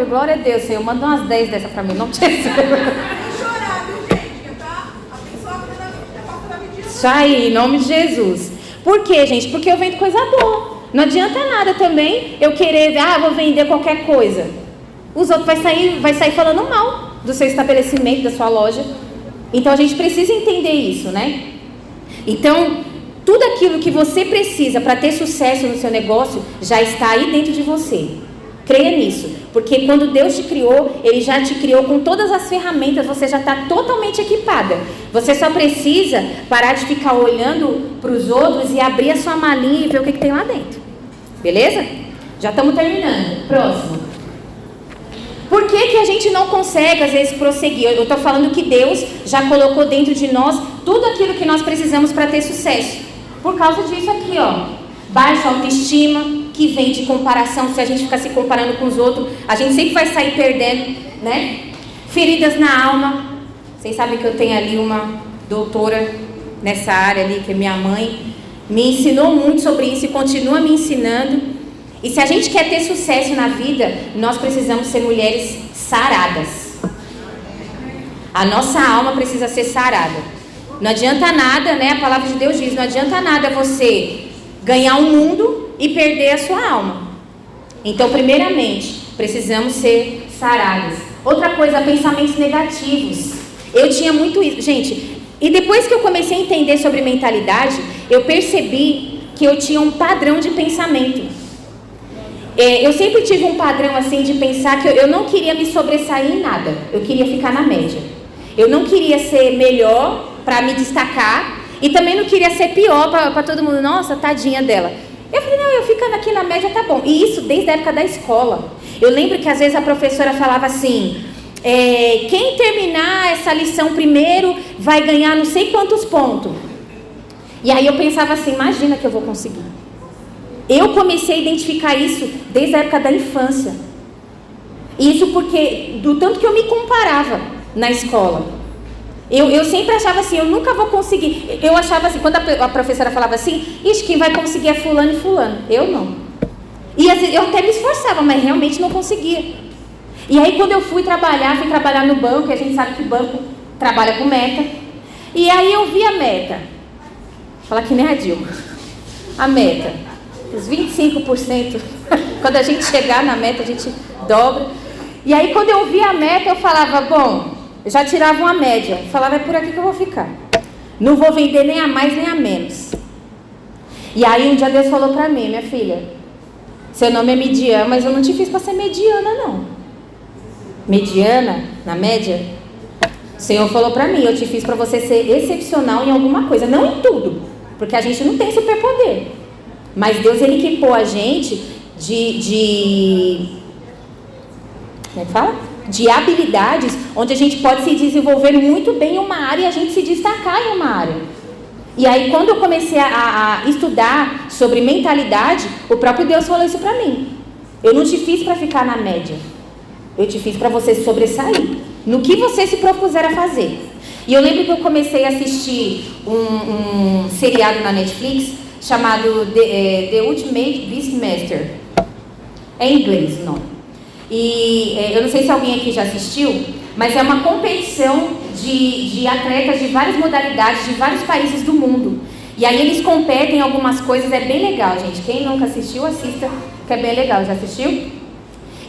Glória a Deus, Senhor. Manda umas 10 dessas pra mim, não precisa. Sem chorar, viu, gente? Tá? Abençoa a vida da vida. Isso aí, em nome de Jesus. Por quê, gente? Porque eu vendo coisa boa. Não adianta nada também eu querer, vou vender qualquer coisa. Os outros vai sair falando mal do seu estabelecimento, da sua loja. Então a gente precisa entender isso, né? Então, tudo aquilo que você precisa para ter sucesso no seu negócio já está aí dentro de você. Creia nisso, porque quando Deus te criou, Ele já te criou com todas as ferramentas, você já está totalmente equipada. Você só precisa parar de ficar olhando para os outros e abrir a sua malinha e ver o que tem lá dentro. Beleza? Já estamos terminando. Próximo. Por que a gente não consegue, às vezes, prosseguir? Eu estou falando que Deus já colocou dentro de nós tudo aquilo que nós precisamos para ter sucesso. Por causa disso aqui, baixa autoestima, que vem de comparação. Se a gente ficar se comparando com os outros, a gente sempre vai sair perdendo, né? Feridas na alma. Vocês sabem que eu tenho ali uma doutora nessa área ali, que é minha mãe. Me ensinou muito sobre isso e continua me ensinando. E se a gente quer ter sucesso na vida, nós precisamos ser mulheres saradas. A nossa alma precisa ser sarada. Não adianta nada, né? A palavra de Deus diz, não adianta nada você ganhar um mundo e perder a sua alma. Então, primeiramente, precisamos ser saradas. Outra coisa, pensamentos negativos. Eu tinha muito isso. Gente, e depois que eu comecei a entender sobre mentalidade, eu percebi que eu tinha um padrão de pensamento. Eu sempre tive um padrão assim de pensar que eu não queria me sobressair em nada. Eu queria ficar na média. Eu não queria ser melhor para me destacar e também não queria ser pior para todo mundo. Nossa, tadinha dela. Eu falei, não, eu ficando aqui na média tá bom. E isso desde a época da escola. Eu lembro que às vezes a professora falava assim... quem terminar essa lição primeiro vai ganhar não sei quantos pontos. E aí eu pensava assim, imagina que eu vou conseguir. Eu comecei a identificar isso desde a época da infância. Isso porque do tanto que eu me comparava na escola. Eu sempre achava assim, eu nunca vou conseguir. Eu achava assim, quando a professora falava assim, quem vai conseguir é fulano e fulano. Eu não. E às vezes eu até me esforçava, mas realmente não conseguia. E aí quando eu fui trabalhar no banco, e a gente sabe que o banco trabalha com meta. E aí eu vi a meta. Fala que nem a Dilma. A meta. Os 25%. Quando a gente chegar na meta, a gente dobra. E aí quando eu vi a meta, eu falava, bom, eu já tirava uma média. Eu falava, é por aqui que eu vou ficar. Não vou vender nem a mais nem a menos. E aí um dia Deus falou pra mim, minha filha, Seu nome é Midian, mas eu não te fiz para ser mediana, não. Mediana, na média. O Senhor falou para mim, eu te fiz para você ser excepcional em alguma coisa, não em tudo, porque a gente não tem superpoder. Mas Deus, Ele equipou a gente como é que fala? De habilidades, onde a gente pode se desenvolver muito bem em uma área e a gente se destacar em uma área. E aí, quando eu comecei a estudar sobre mentalidade, o próprio Deus falou isso para mim. Eu não te fiz para ficar na média. Eu te fiz para você sobressair no que você se propuser a fazer. E eu lembro que eu comecei a assistir um seriado na Netflix chamado The Ultimate Beastmaster. É em inglês o nome. E eu não sei se alguém aqui já assistiu, mas é uma competição de atletas de várias modalidades, de vários países do mundo. E aí eles competem em algumas coisas, é bem legal, gente. Quem nunca assistiu, assista, que é bem legal. Já assistiu?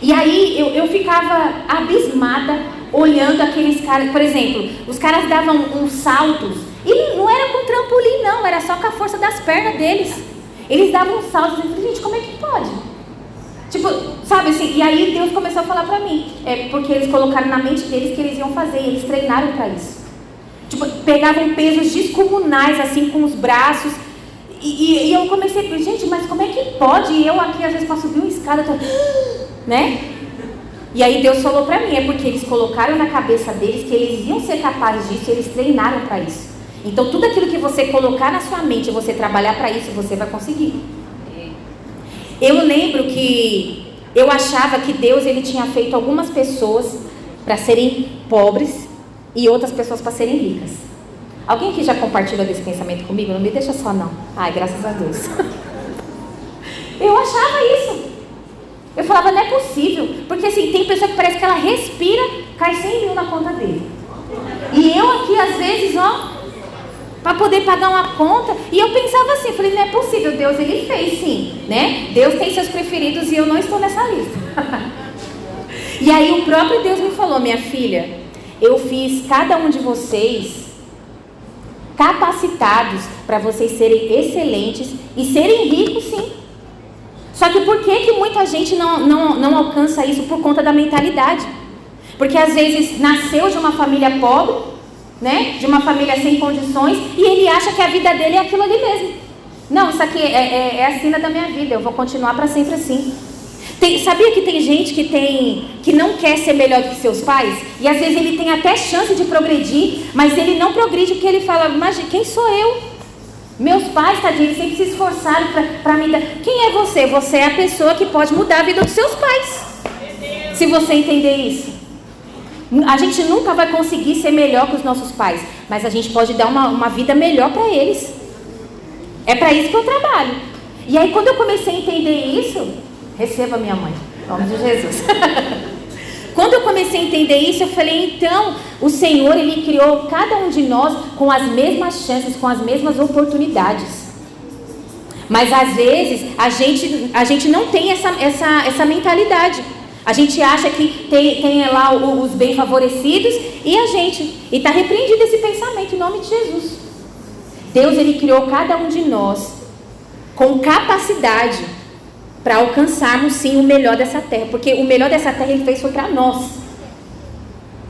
E aí eu ficava abismada olhando aqueles caras. Por exemplo, os caras davam uns saltos, e não era com trampolim não, era só com a força das pernas deles. Eles davam uns saltos, e eu falei, gente, como é que pode? Tipo, sabe assim, e aí Deus começou a falar pra mim, porque eles colocaram na mente deles que eles iam fazer, e eles treinaram pra isso. Tipo, pegavam pesos descomunais, assim, com os braços, e eu comecei a pensar, gente, mas como é que pode? E eu aqui, às vezes, para subir uma escada, tô, né? E aí Deus falou pra mim, é porque eles colocaram na cabeça deles que eles iam ser capazes disso, e eles treinaram pra isso. Então, tudo aquilo que você colocar na sua mente, você trabalhar pra isso, você vai conseguir. Eu lembro que eu achava que Deus, Ele tinha feito algumas pessoas para serem pobres e outras pessoas para serem ricas. Alguém aqui já compartilhou desse pensamento comigo? Não me deixa só não. Ai, graças a Deus. Eu achava isso. Eu falava, não é possível. Porque assim, tem pessoa que parece que ela respira, cai 100 mil na conta dele. E eu aqui, às vezes, para poder pagar uma conta, e eu pensava assim, falei, não é possível, Deus, Ele fez sim, né? Deus tem seus preferidos e eu não estou nessa lista. E aí o próprio Deus me falou, minha filha, eu fiz cada um de vocês capacitados para vocês serem excelentes e serem ricos sim. Só que por que muita gente não alcança isso? Por conta da mentalidade. Porque às vezes nasceu de uma família pobre, né? De uma família sem condições, e ele acha que a vida dele é aquilo ali mesmo. Não, isso aqui é a sina da minha vida, eu vou continuar para sempre assim. Sabia que tem gente que não quer ser melhor do que seus pais? E às vezes ele tem até chance de progredir, mas ele não progride porque ele fala, mas quem sou eu? Meus pais, tadinho, eles sempre se esforçaram para me dar. Quem é você? Você é a pessoa que pode mudar a vida dos seus pais. Se você entender isso. A gente nunca vai conseguir ser melhor que os nossos pais, mas a gente pode dar uma vida melhor para eles. É para isso que eu trabalho. E aí quando eu comecei a entender isso, receba minha mãe, em nome de Jesus. Quando eu comecei a entender isso, eu falei, então, o Senhor, Ele criou cada um de nós com as mesmas chances, com as mesmas oportunidades. Mas às vezes a gente não tem essa mentalidade. A gente acha que tem lá os bem favorecidos e está repreendido esse pensamento em nome de Jesus. Deus, Ele criou cada um de nós com capacidade para alcançarmos sim o melhor dessa terra, porque o melhor dessa terra Ele fez foi para nós.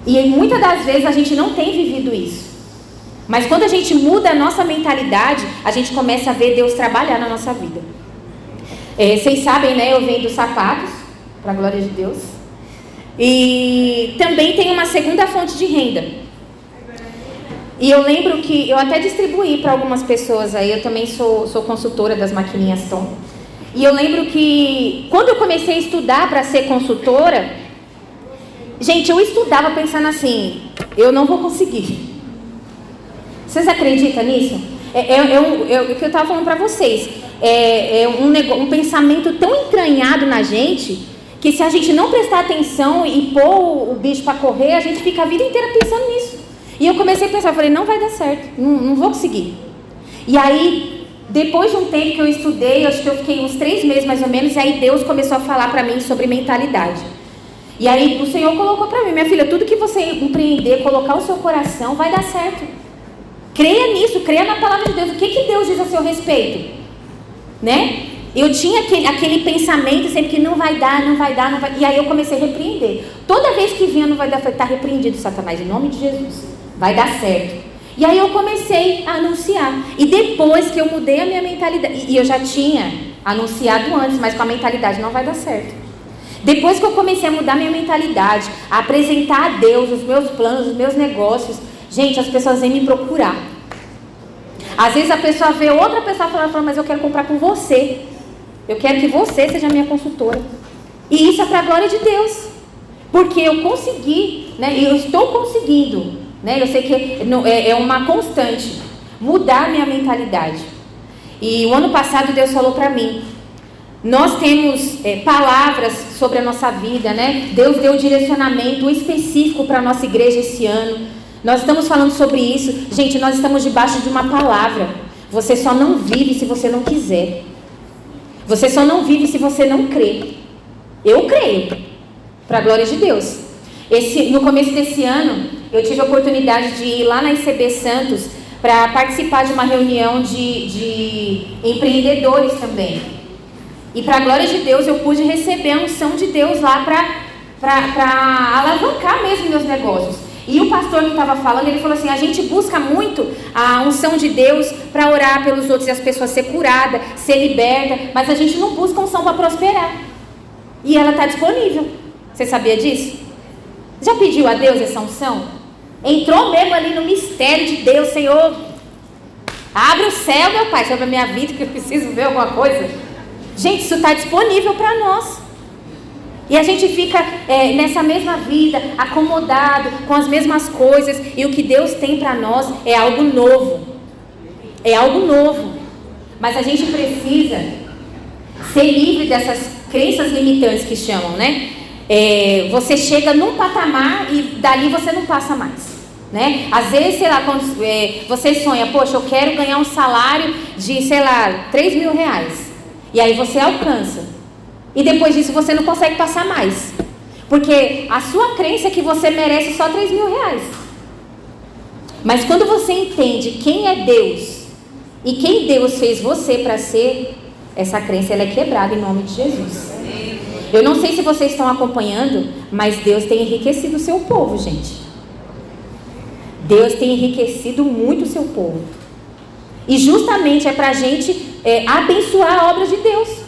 E muitas das vezes a gente não tem vivido isso. Mas quando a gente muda a nossa mentalidade, a gente começa a ver Deus trabalhar na nossa vida. Vocês sabem, né? Eu vendo sapatos, para a glória de Deus. E também tem uma segunda fonte de renda. E eu lembro que eu até distribuí para algumas pessoas aí. Eu também sou consultora das maquininhas Tom. E eu lembro que quando eu comecei a estudar para ser consultora, gente, eu estudava pensando assim, eu não vou conseguir. Vocês acreditam nisso? O que eu estava falando para vocês. Um pensamento tão entranhado na gente, que se a gente não prestar atenção e pôr o bicho para correr, a gente fica a vida inteira pensando nisso. E eu comecei a pensar, falei, não vai dar certo, não vou conseguir. E aí, depois de um tempo que eu estudei, acho que eu fiquei uns 3 meses mais ou menos, e aí Deus começou a falar para mim sobre mentalidade. E aí o Senhor colocou para mim, minha filha, tudo que você empreender, colocar o seu coração, vai dar certo. Creia nisso, creia na palavra de Deus. O que Deus diz a seu respeito? Né? Eu tinha aquele pensamento sempre que não vai dar. E aí eu comecei a repreender. Toda vez que vinha não vai dar, eu falei, está repreendido, Satanás, em nome de Jesus. Vai dar certo. E aí eu comecei a anunciar. E depois que eu mudei a minha mentalidade, e eu já tinha anunciado antes, mas com a mentalidade não vai dar certo. Depois que eu comecei a mudar minha mentalidade, a apresentar a Deus os meus planos, os meus negócios, gente, as pessoas vêm me procurar. Às vezes a pessoa vê outra pessoa falando, mas eu quero comprar com você. Eu quero que você seja minha consultora. E isso é para a glória de Deus. Porque eu consegui, né? Eu estou conseguindo, né? Eu sei que é uma constante mudar minha mentalidade. E o ano passado Deus falou para mim, nós temos palavras sobre a nossa vida, né? Deus deu direcionamento específico para a nossa igreja esse ano. Nós estamos falando sobre isso. Gente, nós estamos debaixo de uma palavra. Você só não vive se você não quiser. Você só não vive se você não crê. Eu creio, para a glória de Deus. No começo desse ano, eu tive a oportunidade de ir lá na ICB Santos para participar de uma reunião de empreendedores também. E para a glória de Deus, eu pude receber a unção de Deus lá para alavancar mesmo meus negócios. E o pastor que estava falando, ele falou assim, a gente busca muito a unção de Deus para orar pelos outros e as pessoas ser curadas, ser libertas, mas a gente não busca unção para prosperar. E ela está disponível. Você sabia disso? Já pediu a Deus essa unção? Entrou mesmo ali no mistério de Deus, Senhor, abre o céu, meu Pai, sobre a minha vida, que eu preciso ver alguma coisa. Gente, isso está disponível para nós. E a gente fica nessa mesma vida, acomodado com as mesmas coisas. E o que Deus tem para nós é algo novo. É algo novo. Mas a gente precisa ser livre dessas crenças limitantes que chamam, né? Você chega num patamar e dali você não passa mais, né? Às vezes, sei lá, quando você sonha, poxa, eu quero ganhar um salário de, sei lá, 3 mil reais. E aí você alcança. E depois disso você não consegue passar mais. Porque a sua crença é que você merece só 3 mil reais. Mas quando você entende quem é Deus e quem Deus fez você para ser, essa crença ela é quebrada em nome de Jesus. Eu não sei se vocês estão acompanhando, mas Deus tem enriquecido o seu povo, gente. Deus tem enriquecido muito o seu povo. E justamente é para a gente abençoar a obra de Deus.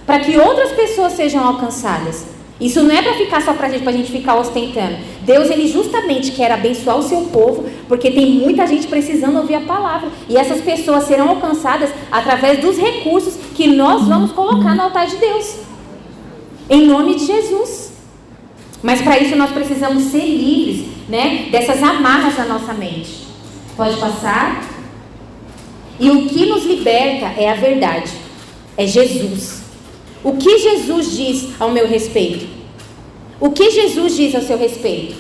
Para que outras pessoas sejam alcançadas. Isso não é para ficar só para a gente ficar ostentando. Deus, ele justamente quer abençoar o seu povo, porque tem muita gente precisando ouvir a palavra. E essas pessoas serão alcançadas através dos recursos que nós vamos colocar no altar de Deus. Em nome de Jesus. Mas para isso nós precisamos ser livres, né, dessas amarras na nossa mente. Pode passar? E o que nos liberta é a verdade. É Jesus. O que Jesus diz ao meu respeito? O que Jesus diz ao seu respeito?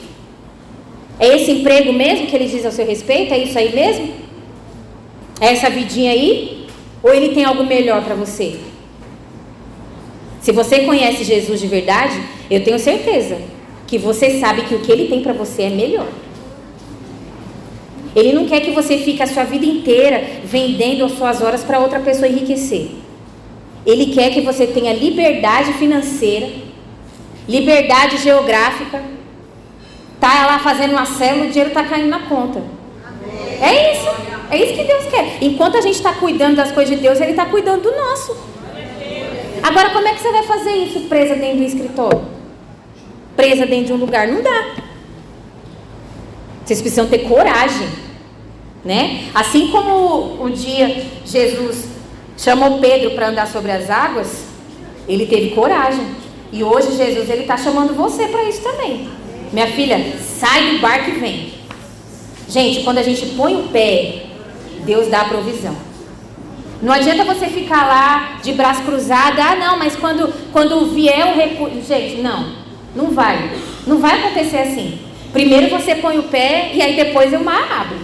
É esse emprego mesmo que ele diz ao seu respeito? É isso aí mesmo? É essa vidinha aí? Ou ele tem algo melhor para você? Se você conhece Jesus de verdade, eu tenho certeza que você sabe que o que ele tem para você é melhor. Ele não quer que você fique a sua vida inteira vendendo as suas horas para outra pessoa enriquecer. Ele quer que você tenha liberdade financeira, liberdade geográfica. Tá lá fazendo uma célula, o dinheiro está caindo na conta. É isso que Deus quer. Enquanto a gente está cuidando das coisas de Deus, Ele está cuidando do nosso. Agora, como é que você vai fazer isso presa dentro do escritório? Presa dentro de um lugar? Não dá. Vocês precisam ter coragem, né? Assim como um dia Jesus chamou Pedro para andar sobre as águas, ele teve coragem. E hoje Jesus, ele está chamando você para isso também. Minha filha, sai do barco e vem. Gente, quando a gente põe o pé, Deus dá a provisão. Não adianta você ficar lá de braço cruzado. Ah, não, mas quando vier o recurso... Gente, não vai. Não vai acontecer assim. Primeiro você põe o pé e aí depois o mar abre.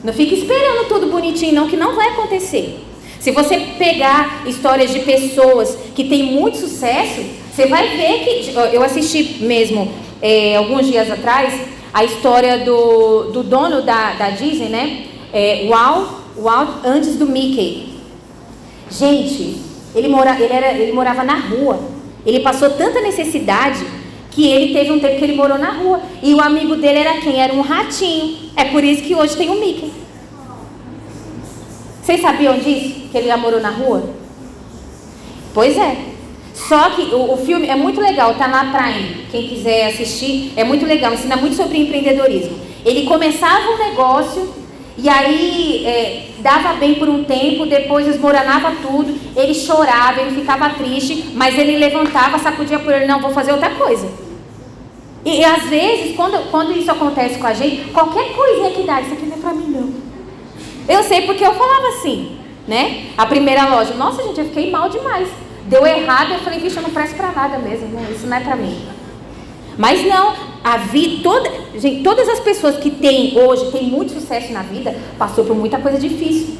Não fique esperando tudo bonitinho não, que não vai acontecer. Se você pegar histórias de pessoas que têm muito sucesso, você vai ver que... Eu assisti mesmo, alguns dias atrás, a história do dono da Disney, né? Walt antes do Mickey. Gente, Ele morava na rua. Ele passou tanta necessidade que ele teve um tempo que ele morou na rua. E o amigo dele era quem? Era um ratinho. É por isso que hoje tem o Mickey. Vocês sabiam disso? Que ele já morou na rua? Pois é. Só que o filme é muito legal, tá na Prime. Quem quiser assistir, é muito legal, ensina muito sobre empreendedorismo. Ele começava um negócio e aí dava bem por um tempo, depois esmoronava tudo, ele chorava, ele ficava triste, mas ele levantava, sacudia por ele, não, vou fazer outra coisa. E às vezes, quando isso acontece com a gente, qualquer coisinha que dá, isso aqui não é pra mim não. Eu sei porque eu falava assim, né? A primeira loja, nossa gente, eu fiquei mal demais. Deu errado, eu falei, vixe, eu não presto pra nada mesmo, né? Isso não é pra mim. Mas não, a vida, gente, todas as pessoas que hoje têm muito sucesso na vida, passou por muita coisa difícil.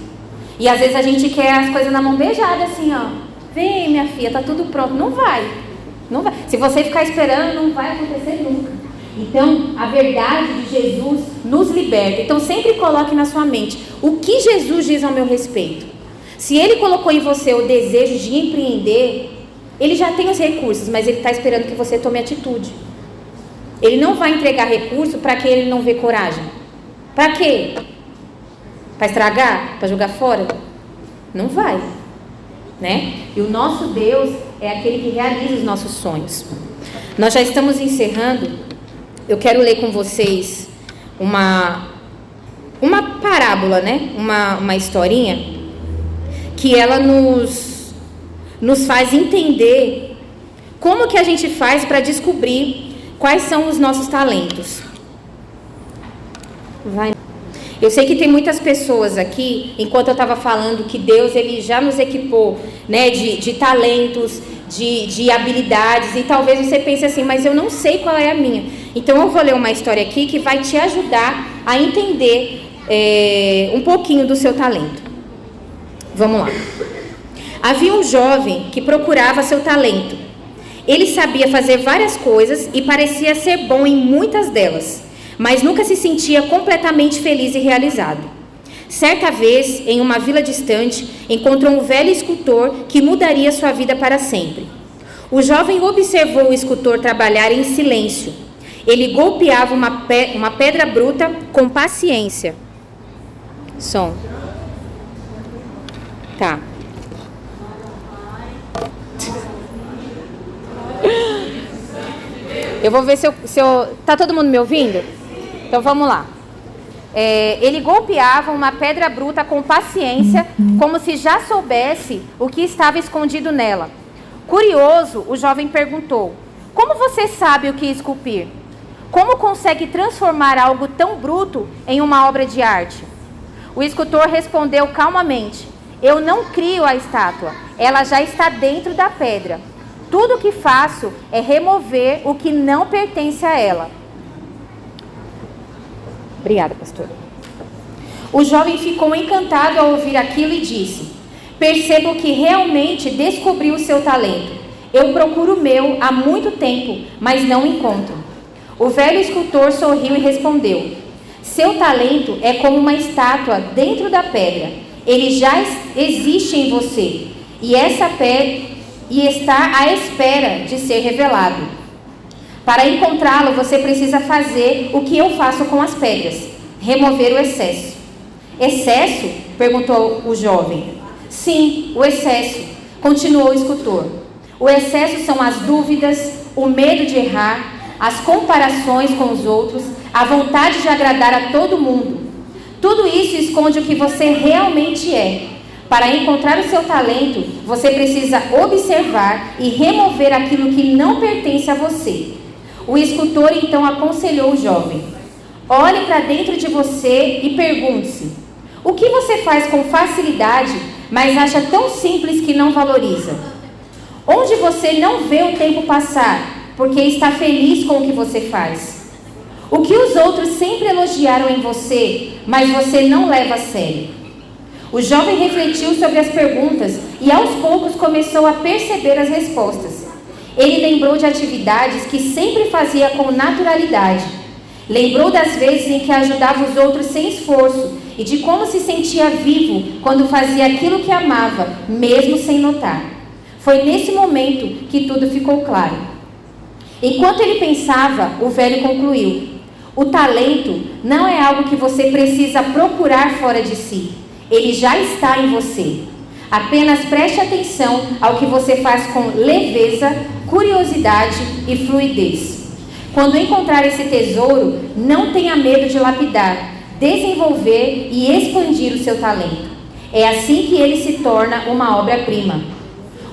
E às vezes a gente quer as coisas na mão beijada, assim, ó. Vem, minha filha, tá tudo pronto. Não vai. Não vai. Se você ficar esperando, não vai acontecer nunca. Então, a verdade de Jesus nos liberta. Então, sempre coloque na sua mente o que Jesus diz ao meu respeito. Se Ele colocou em você o desejo de empreender, Ele já tem os recursos, mas Ele está esperando que você tome atitude. Ele não vai entregar recurso para que Ele não vê coragem. Para quê? Para estragar? Para jogar fora? Não vai, né? E o nosso Deus é aquele que realiza os nossos sonhos. Nós já estamos encerrando. Eu quero ler com vocês uma parábola, né? Uma historinha que ela nos faz entender como que a gente faz para descobrir quais são os nossos talentos. Eu sei que tem muitas pessoas aqui, enquanto eu estava falando que Deus ele já nos equipou, né, de talentos, de habilidades, e talvez você pense assim, mas eu não sei qual é a minha. Então eu vou ler uma história aqui que vai te ajudar a entender um pouquinho do seu talento. Vamos lá. Havia um jovem que procurava seu talento. Ele sabia fazer várias coisas e parecia ser bom em muitas delas, mas nunca se sentia completamente feliz e realizado. Certa vez, em uma vila distante, encontrou um velho escultor que mudaria sua vida para sempre. O jovem observou o escultor trabalhar em silêncio. Ele golpeava uma pedra bruta com paciência. Som. Tá. Eu vou ver se eu... Tá todo mundo me ouvindo? Então vamos lá. Ele golpeava uma pedra bruta com paciência, como se já soubesse o que estava escondido nela. Curioso, o jovem perguntou: como você sabe o que esculpir? Como consegue transformar algo tão bruto em uma obra de arte? O escultor respondeu calmamente: eu não crio a estátua, ela já está dentro da pedra. Tudo o que faço é remover o que não pertence a ela. Obrigada, pastor. O jovem ficou encantado ao ouvir aquilo e disse: percebo que realmente descobriu o seu talento. Eu procuro o meu há muito tempo, mas não encontro. O velho escultor sorriu e respondeu: seu talento é como uma estátua dentro da pedra. Ele já existe em você e está à espera de ser revelado. Para encontrá-lo, você precisa fazer o que eu faço com as pedras: remover o excesso. Excesso? Perguntou o jovem. Sim, o excesso, continuou o escultor. O excesso são as dúvidas, o medo de errar, as comparações com os outros, a vontade de agradar a todo mundo. Tudo isso esconde o que você realmente é. Para encontrar o seu talento, você precisa observar e remover aquilo que não pertence a você. O escultor então aconselhou o jovem: olhe para dentro de você e pergunte-se: o que você faz com facilidade, mas acha tão simples que não valoriza? Onde você não vê o tempo passar, porque está feliz com o que você faz? O que os outros sempre elogiaram em você, mas você não leva a sério? O jovem refletiu sobre as perguntas e aos poucos começou a perceber as respostas. Ele lembrou de atividades que sempre fazia com naturalidade. Lembrou das vezes em que ajudava os outros sem esforço e de como se sentia vivo quando fazia aquilo que amava, mesmo sem notar. Foi nesse momento que tudo ficou claro. Enquanto ele pensava, o velho concluiu: o talento não é algo que você precisa procurar fora de si. Ele já está em você. Apenas preste atenção ao que você faz com leveza, curiosidade e fluidez. Quando encontrar esse tesouro, não tenha medo de lapidar, desenvolver e expandir o seu talento. É assim que ele se torna uma obra-prima.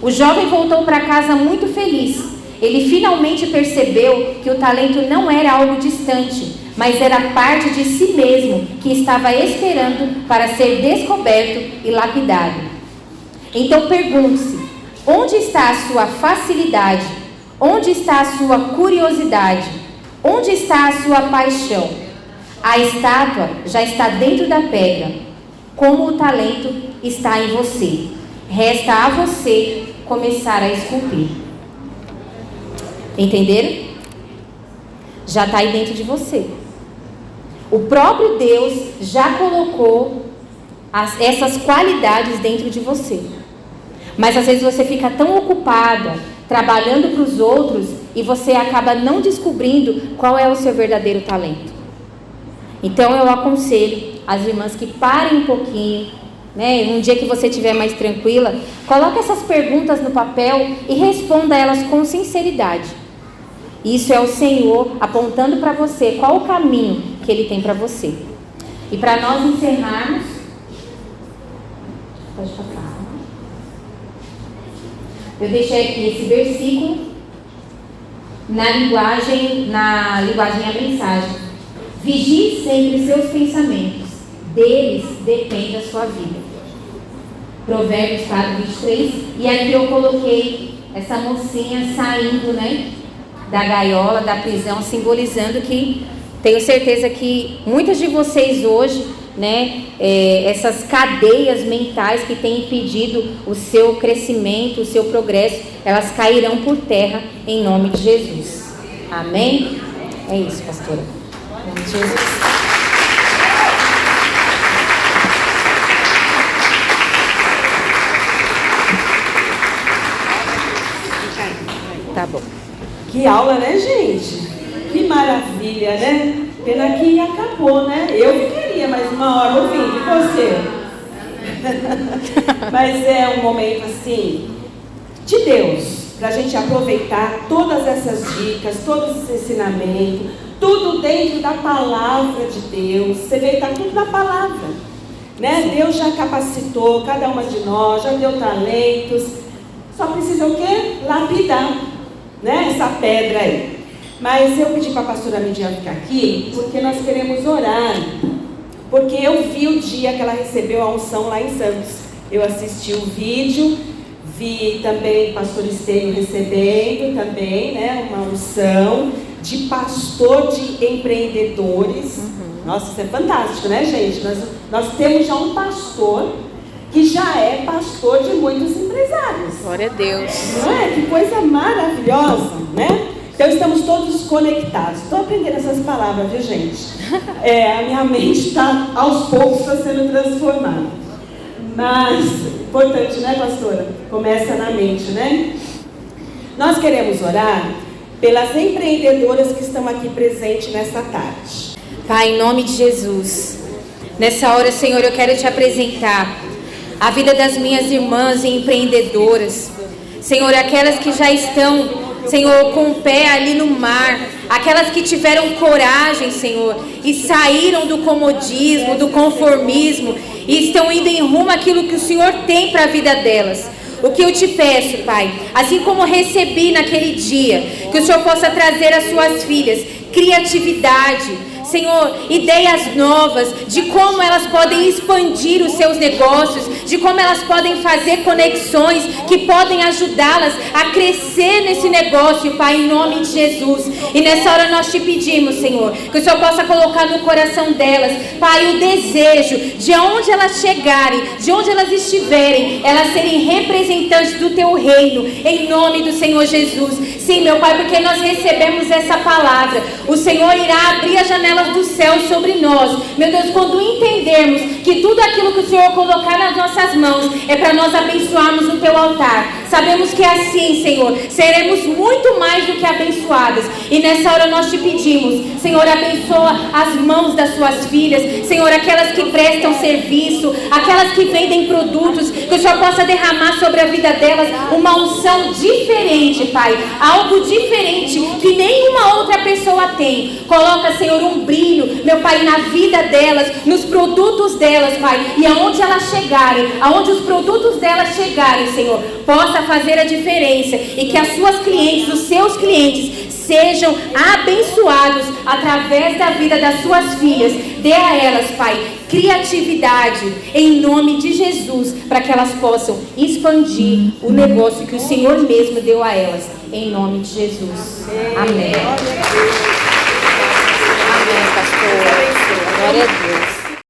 O jovem voltou para casa muito feliz. Ele finalmente percebeu que o talento não era algo distante, mas era parte de si mesmo que estava esperando para ser descoberto e lapidado. Então pergunte-se: onde está a sua facilidade? Onde está a sua curiosidade? Onde está a sua paixão? A estátua já está dentro da pedra, como o talento está em você. Resta a você começar a esculpir. Entenderam? Já está aí dentro de você. O próprio Deus já colocou essas qualidades dentro de você. Mas às vezes você fica tão ocupada trabalhando para os outros e você acaba não descobrindo qual é o seu verdadeiro talento. Então eu aconselho as irmãs que parem um pouquinho, né? Um dia que você estiver mais tranquila, coloque essas perguntas no papel e responda elas com sinceridade. Isso é o Senhor apontando para você qual o caminho que Ele tem para você. E para nós encerrarmos, pode passar. Eu deixei aqui esse versículo na linguagem a mensagem. Vigie sempre seus pensamentos, deles depende a sua vida. Provérbios 4:23. E aqui eu coloquei essa mocinha saindo, né, da gaiola, da prisão, simbolizando que tenho certeza que muitas de vocês hoje, né, essas cadeias mentais que têm impedido o seu crescimento, o seu progresso, elas cairão por terra em nome de Jesus. Amém? É isso, pastora. Em nome de Jesus. Tá bom. Que aula, né, gente? Que maravilha, né? Pena que acabou, né? Eu queria mais uma hora ouvindo, e você? Mas é um momento assim de Deus, para a gente aproveitar todas essas dicas, todos esses ensinamentos, tudo dentro da palavra de Deus. Você vê, está tudo na palavra, né? Deus já capacitou cada uma de nós, já deu talentos, só precisa o quê? Lapidar, né? Essa pedra aí. Mas eu pedi para a pastora Midian ficar aqui, porque nós queremos orar, porque eu vi o dia que ela recebeu a unção lá em Santos. Eu assisti o vídeo, vi também o pastor Estênio recebendo também, né, uma unção de pastor de empreendedores. Nossa, isso é fantástico, né, gente? Nós temos já um pastor que já é pastor de muitos empresários. Glória a Deus. Não é? Que coisa maravilhosa, né? Então estamos todos conectados. Estou aprendendo essas palavras, viu, gente? A minha mente está, aos poucos, está sendo transformada. Mas, importante, né, pastora? Começa na mente, né? Nós queremos orar pelas empreendedoras que estão aqui presentes nessa tarde. Pai, em nome de Jesus, nessa hora, Senhor, eu quero te apresentar a vida das minhas irmãs empreendedoras. Senhor, aquelas que já estão, Senhor, com o pé ali no mar, aquelas que tiveram coragem, Senhor, e saíram do comodismo, do conformismo, e estão indo em rumo àquilo que o Senhor tem para a vida delas. O que eu te peço, Pai, assim como recebi naquele dia, que o Senhor possa trazer às suas filhas criatividade, Senhor, ideias novas de como elas podem expandir os seus negócios, de como elas podem fazer conexões que podem ajudá-las a crescer nesse negócio, Pai, em nome de Jesus. E nessa hora nós te pedimos, Senhor, que o Senhor possa colocar no coração delas, Pai, o desejo de onde elas chegarem, de onde elas estiverem, elas serem representantes do Teu reino, em nome do Senhor Jesus. Sim, meu Pai, porque nós recebemos essa palavra, o Senhor irá abrir as janelas do céu sobre nós, meu Deus, quando entendermos que tudo aquilo que o Senhor colocar nas nossas mãos é para nós abençoarmos o Teu altar. Sabemos que assim, Senhor, seremos muito mais do que abençoadas. E nessa hora nós te pedimos, Senhor, abençoa as mãos das suas filhas, Senhor, aquelas que prestam serviço, aquelas que vendem produtos, que o Senhor possa derramar sobre a vida delas uma unção diferente, Pai, algo diferente que nenhuma outra pessoa tem. Coloca, Senhor, um brilho, meu Pai, na vida delas, nos produtos delas, Pai, e aonde elas chegarem, aonde os produtos delas chegarem, Senhor, possa fazer a diferença, e que as suas clientes, os seus clientes, sejam abençoados através da vida das suas filhas. Dê a elas, Pai, criatividade, em nome de Jesus, para que elas possam expandir o negócio que o Senhor mesmo deu a elas, em nome de Jesus. Amém. Amém, pastor. Glória a Deus.